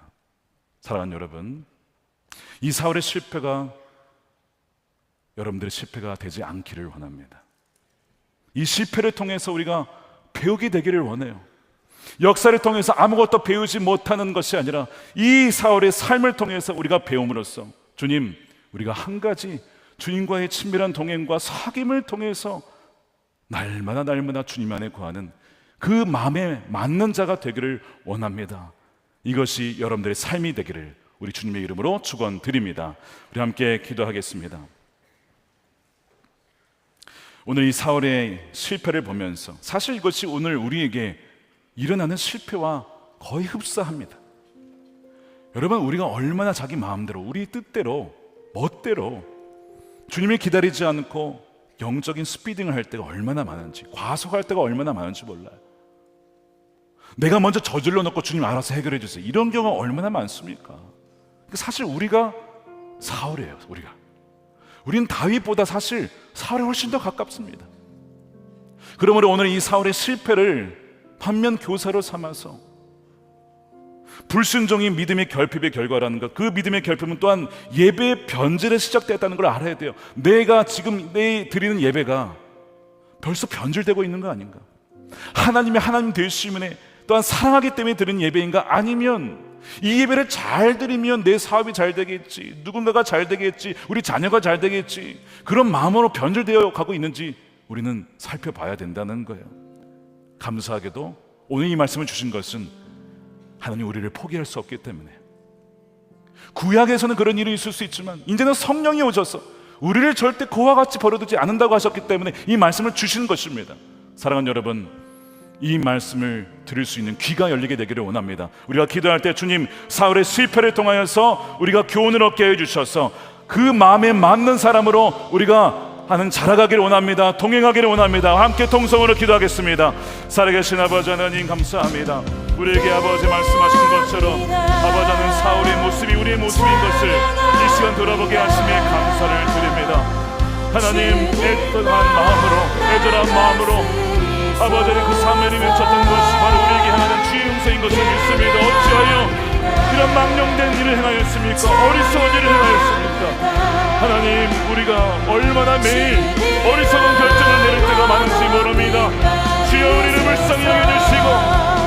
S7: 사랑하는 여러분, 이 사울의 실패가 여러분들의 실패가 되지 않기를 원합니다. 이 실패를 통해서 우리가 배우게 되기를 원해요. 역사를 통해서 아무것도 배우지 못하는 것이 아니라 이 사울의 삶을 통해서 우리가 배움으로써 주님, 우리가 한 가지 주님과의 친밀한 동행과 사귐을 통해서 날마다 주님 안에 거하는 그 마음에 맞는 자가 되기를 원합니다. 이것이 여러분들의 삶이 되기를 우리 주님의 이름으로 축원드립니다. 우리 함께 기도하겠습니다. 오늘 이 사울의 실패를 보면서 사실 이것이 오늘 우리에게 일어나는 실패와 거의 흡사합니다. 여러분, 우리가 얼마나 자기 마음대로, 우리 뜻대로, 멋대로 주님을 기다리지 않고 영적인 스피딩을 할 때가 얼마나 많은지, 과속할 때가 얼마나 많은지 몰라요. 내가 먼저 저질러 놓고 주님 알아서 해결해 주세요, 이런 경우가 얼마나 많습니까? 사실 우리가 사울이에요. 우리는 다윗보다 사실 사울에 훨씬 더 가깝습니다. 그러므로 오늘 이 사울의 실패를 반면 교사로 삼아서 불순종이 믿음의 결핍의 결과라는 것, 그 믿음의 결핍은 또한 예배의 변질에 시작됐다는 걸 알아야 돼요. 내가 지금 내 드리는 예배가 벌써 변질되고 있는 거 아닌가? 하나님의 하나님 되심에 또한 사랑하기 때문에 드리는 예배인가? 아니면 이 예배를 잘 드리면 내 사업이 잘 되겠지, 누군가가 잘 되겠지, 우리 자녀가 잘 되겠지, 그런 마음으로 변질되어 가고 있는지 우리는 살펴봐야 된다는 거예요. 감사하게도 오늘 이 말씀을 주신 것은 하나님 우리를 포기할 수 없기 때문에, 구약에서는 그런 일이 있을 수 있지만 이제는 성령이 오셔서 우리를 절대 그와 같이 버려두지 않는다고 하셨기 때문에 이 말씀을 주시는 것입니다. 사랑하는 여러분, 이 말씀을 들을 수 있는 귀가 열리게 되기를 원합니다. 우리가 기도할 때 주님, 사울의 실패를 통하여서 우리가 교훈을 얻게 해주셔서 그 마음에 맞는 사람으로 우리가 하는 자라가기를 원합니다. 동행하기를 원합니다. 함께 통성으로 기도하겠습니다. 살아계신 아버지 하나님, 감사합니다. 우리에게 아버지 말씀하신 것처럼 아버지 하나님, 사울의 모습이 우리의 모습인 것을 이 시간 돌아보게 하심에 감사를 드립니다. 하나님, 애틋한 마음으로, 애절한 마음으로 아버지 그 사무엘이 외쳤던 것이 바로 우리에게 하나님 주의 음성인 것을 믿습니다. 어찌하여 이런 망령된 일을 행하였습니까? 어리석은 일을 행하였습니까? 하나님, 우리가 얼마나 매일 어리석은 결정을 내릴 때가 많은지 모릅니다. 주여, 우리를 불쌍히 여겨주시고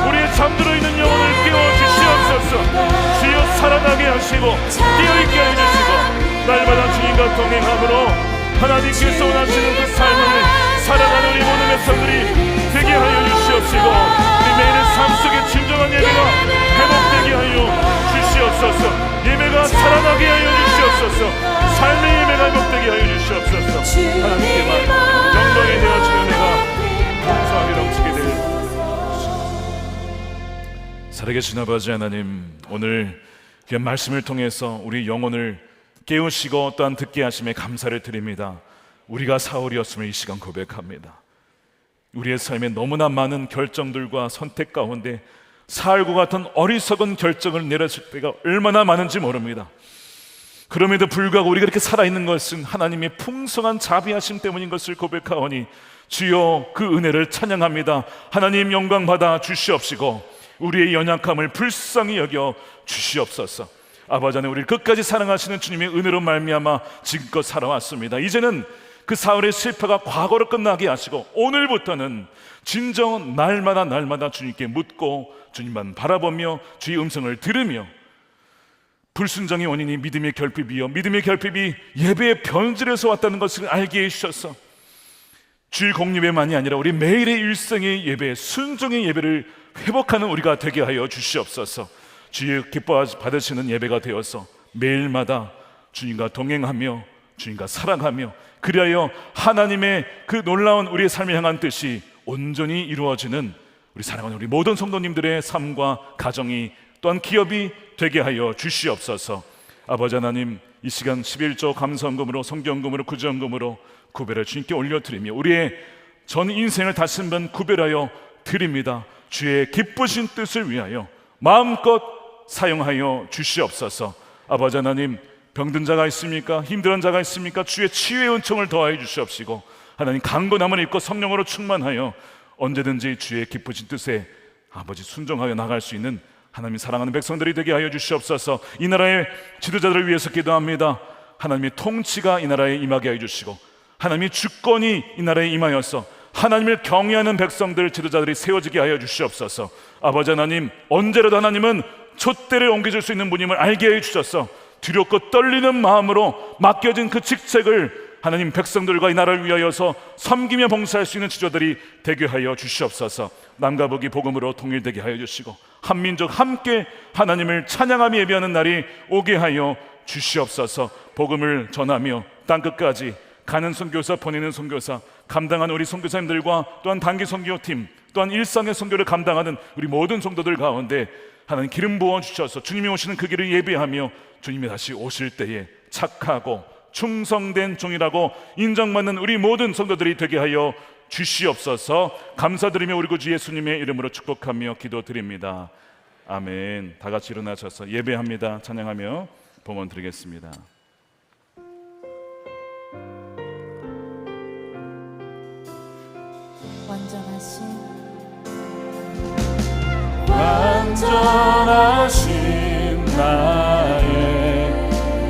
S7: 우리의 잠들어 있는 영혼을 깨워주시옵소서. 주여, 살아나게 하시고 깨어있게 해주시고 날마다 주님과 동행함으로 하나님께서 원하시는 그 삶을 살아가는 우리 모든 백성들이 되게 하여 주시옵시고, 우리 매일의 삶 속에 진정한 예배가 회복되게 하여 주시옵소서. 예배가 살아나게 하여 주시옵소서. 삶의 예배가 회복되게 하여 주시옵소서. 하나님께만 영광이 되어 주의 은혜가 풍성하게 넘치게 되길. 살아계신 아버지 하나님, 오늘 귀한 말씀을 통해서 우리 영혼을 깨우시고 또한 듣게 하심에 감사를 드립니다. 우리가 사울이었음을 이 시간 고백합니다. 우리의 삶에 너무나 많은 결정들과 선택 가운데 사울과 같은 어리석은 결정을 내렸을 때가 얼마나 많은지 모릅니다. 그럼에도 불구하고 우리가 이렇게 살아있는 것은 하나님의 풍성한 자비하심 때문인 것을 고백하오니 주여, 그 은혜를 찬양합니다. 하나님, 영광 받아 주시옵시고 우리의 연약함을 불쌍히 여겨 주시옵소서. 아버지 하나님, 우리를 끝까지 사랑하시는 주님의 은혜로 말미암아 지금껏 살아왔습니다. 이제는 그 사울의 실패가 과거로 끝나게 하시고 오늘부터는 진정 날마다 주님께 묻고 주님만 바라보며 주의 음성을 들으며, 불순종의 원인이 믿음의 결핍이요 믿음의 결핍이 예배의 변질에서 왔다는 것을 알게 해주셔서 주일 공예배만이 아니라 우리 매일의 일생의 예배, 순종의 예배를 회복하는 우리가 되게 하여 주시옵소서. 주의 기뻐 받으시는 예배가 되어서 매일마다 주님과 동행하며 주님과 사랑하며, 그리하여 하나님의 그 놀라운 우리의 삶을 향한 뜻이 온전히 이루어지는 우리 사랑하는 우리 모든 성도님들의 삶과 가정이 또한 기업이 되게 하여 주시옵소서. 아버지 하나님, 이 시간 11조 감사헌금으로, 성경금으로, 구제헌금으로 구별해 주님께 올려드리며 우리의 전 인생을 다시 한번 구별하여 드립니다. 주의 기쁘신 뜻을 위하여 마음껏 사용하여 주시옵소서. 아버지 하나님, 병든 자가 있습니까? 힘든 자가 있습니까? 주의 치유의 은총을 더하여 주시옵시고 하나님, 강건함을 입고 성령으로 충만하여 언제든지 주의 기쁘신 뜻에 아버지 순종하여 나갈 수 있는 하나님 사랑하는 백성들이 되게 하여 주시옵소서. 이 나라의 지도자들을 위해서 기도합니다. 하나님의 통치가 이 나라에 임하게 해주시고 하나님의 주권이 이 나라에 임하여서 하나님을 경외하는 백성들, 지도자들이 세워지게 하여 주시옵소서. 아버지 하나님, 언제라도 하나님은 촛대를 옮겨줄 수 있는 분임을 알게 해 주셔서 두렵고 떨리는 마음으로 맡겨진 그 직책을 하나님 백성들과 이 나라를 위하여서 섬기며 봉사할 수 있는 지도자들이 되게 하여 주시옵소서. 남과 북이 복음으로 통일되게 하여 주시고 한민족 함께 하나님을 찬양하며 예배하는 날이 오게 하여 주시옵소서. 복음을 전하며 땅끝까지 가는 선교사, 보내는 선교사, 감당하는 우리 선교사님들과 또한 단기 선교팀, 또한 일상의 선교를 감당하는 우리 모든 성도들 가운데 하나님 기름 부어 주셔서 주님이 오시는 그 길을 예배하며 주님이 다시 오실 때에 착하고 충성된 종이라고 인정받는 우리 모든 성도들이 되게 하여 주시옵소서. 감사드리며 우리 구주 예수님의 이름으로 축복하며 기도드립니다. 아멘. 다 같이 일어나셔서 예배합니다. 찬양하며 봉헌 드리겠습니다. 완전하신 나의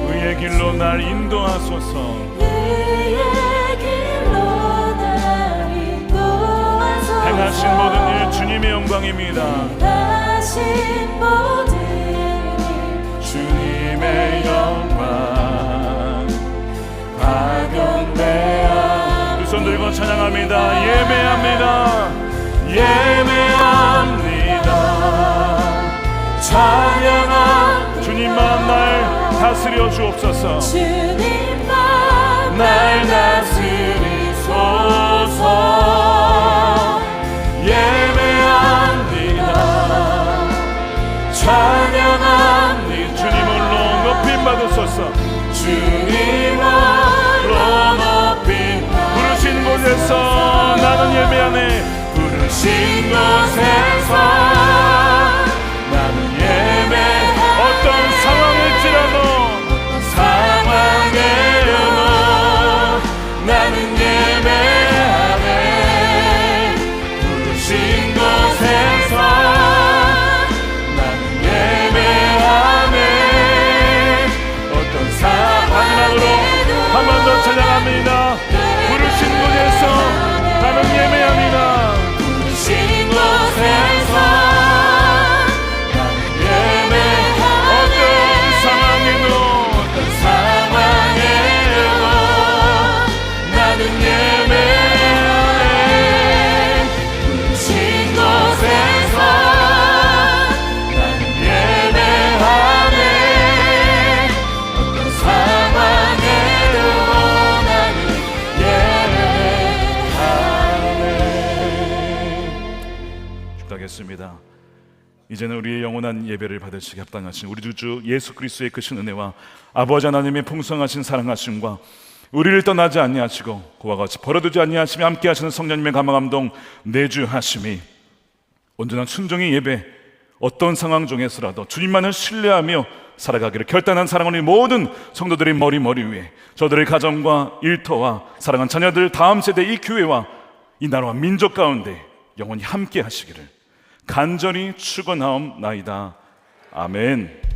S7: 의의 길로 날 인도하소서. 행하신 모든 일 주님의 영광입니다. 주님의 영광 박영대하. 두 손 들고 찬양합니다. 예배합니다. 예배합니다. 찬양합니다. 주님만 날 다스려 주옵소서. 주님만 날 다스리소서. 예배합니다. 찬양합니다. 주님 홀로 높임 받으소서. 주님 홀로 높임. 부르신 곳에서 나는 예배하네. 부르신 곳에서 나는 예배. 어떤 상황일지라도 나는 예배하네. 부르신 곳에서 나는 예배하네. 어떤 마지막으로 한 번 더 찬양합니다. 부르신 곳에서 나는 예배합니다. 부르신 곳에서 나는 예배. 어떤 상황에도 나는 예배하네. 부르신 곳에서 나는 예배하네. 어떤 상황에도 나는 예배하네. 축복하겠습니다. 이제는 우리의 영원한 예배를 받으시기 합당하신 우리 주 예수 그리스도의 크신 은혜와 아버지 하나님의 풍성하신 사랑하심과 우리를 떠나지 아니하시고 그와 같이 버려두지 아니하시며 함께 하시는 성령님의 감화감동 내주하심이 온전한 순종의 예배, 어떤 상황 중에서라도 주님만을 신뢰하며 살아가기를 결단한 사랑하는 모든 성도들의 머리 위에 저들의 가정과 일터와 사랑하는 자녀들, 다음 세대 이 교회와 이 나라와 민족 가운데 영원히 함께 하시기를 간절히 축원하옵나이다. 아멘.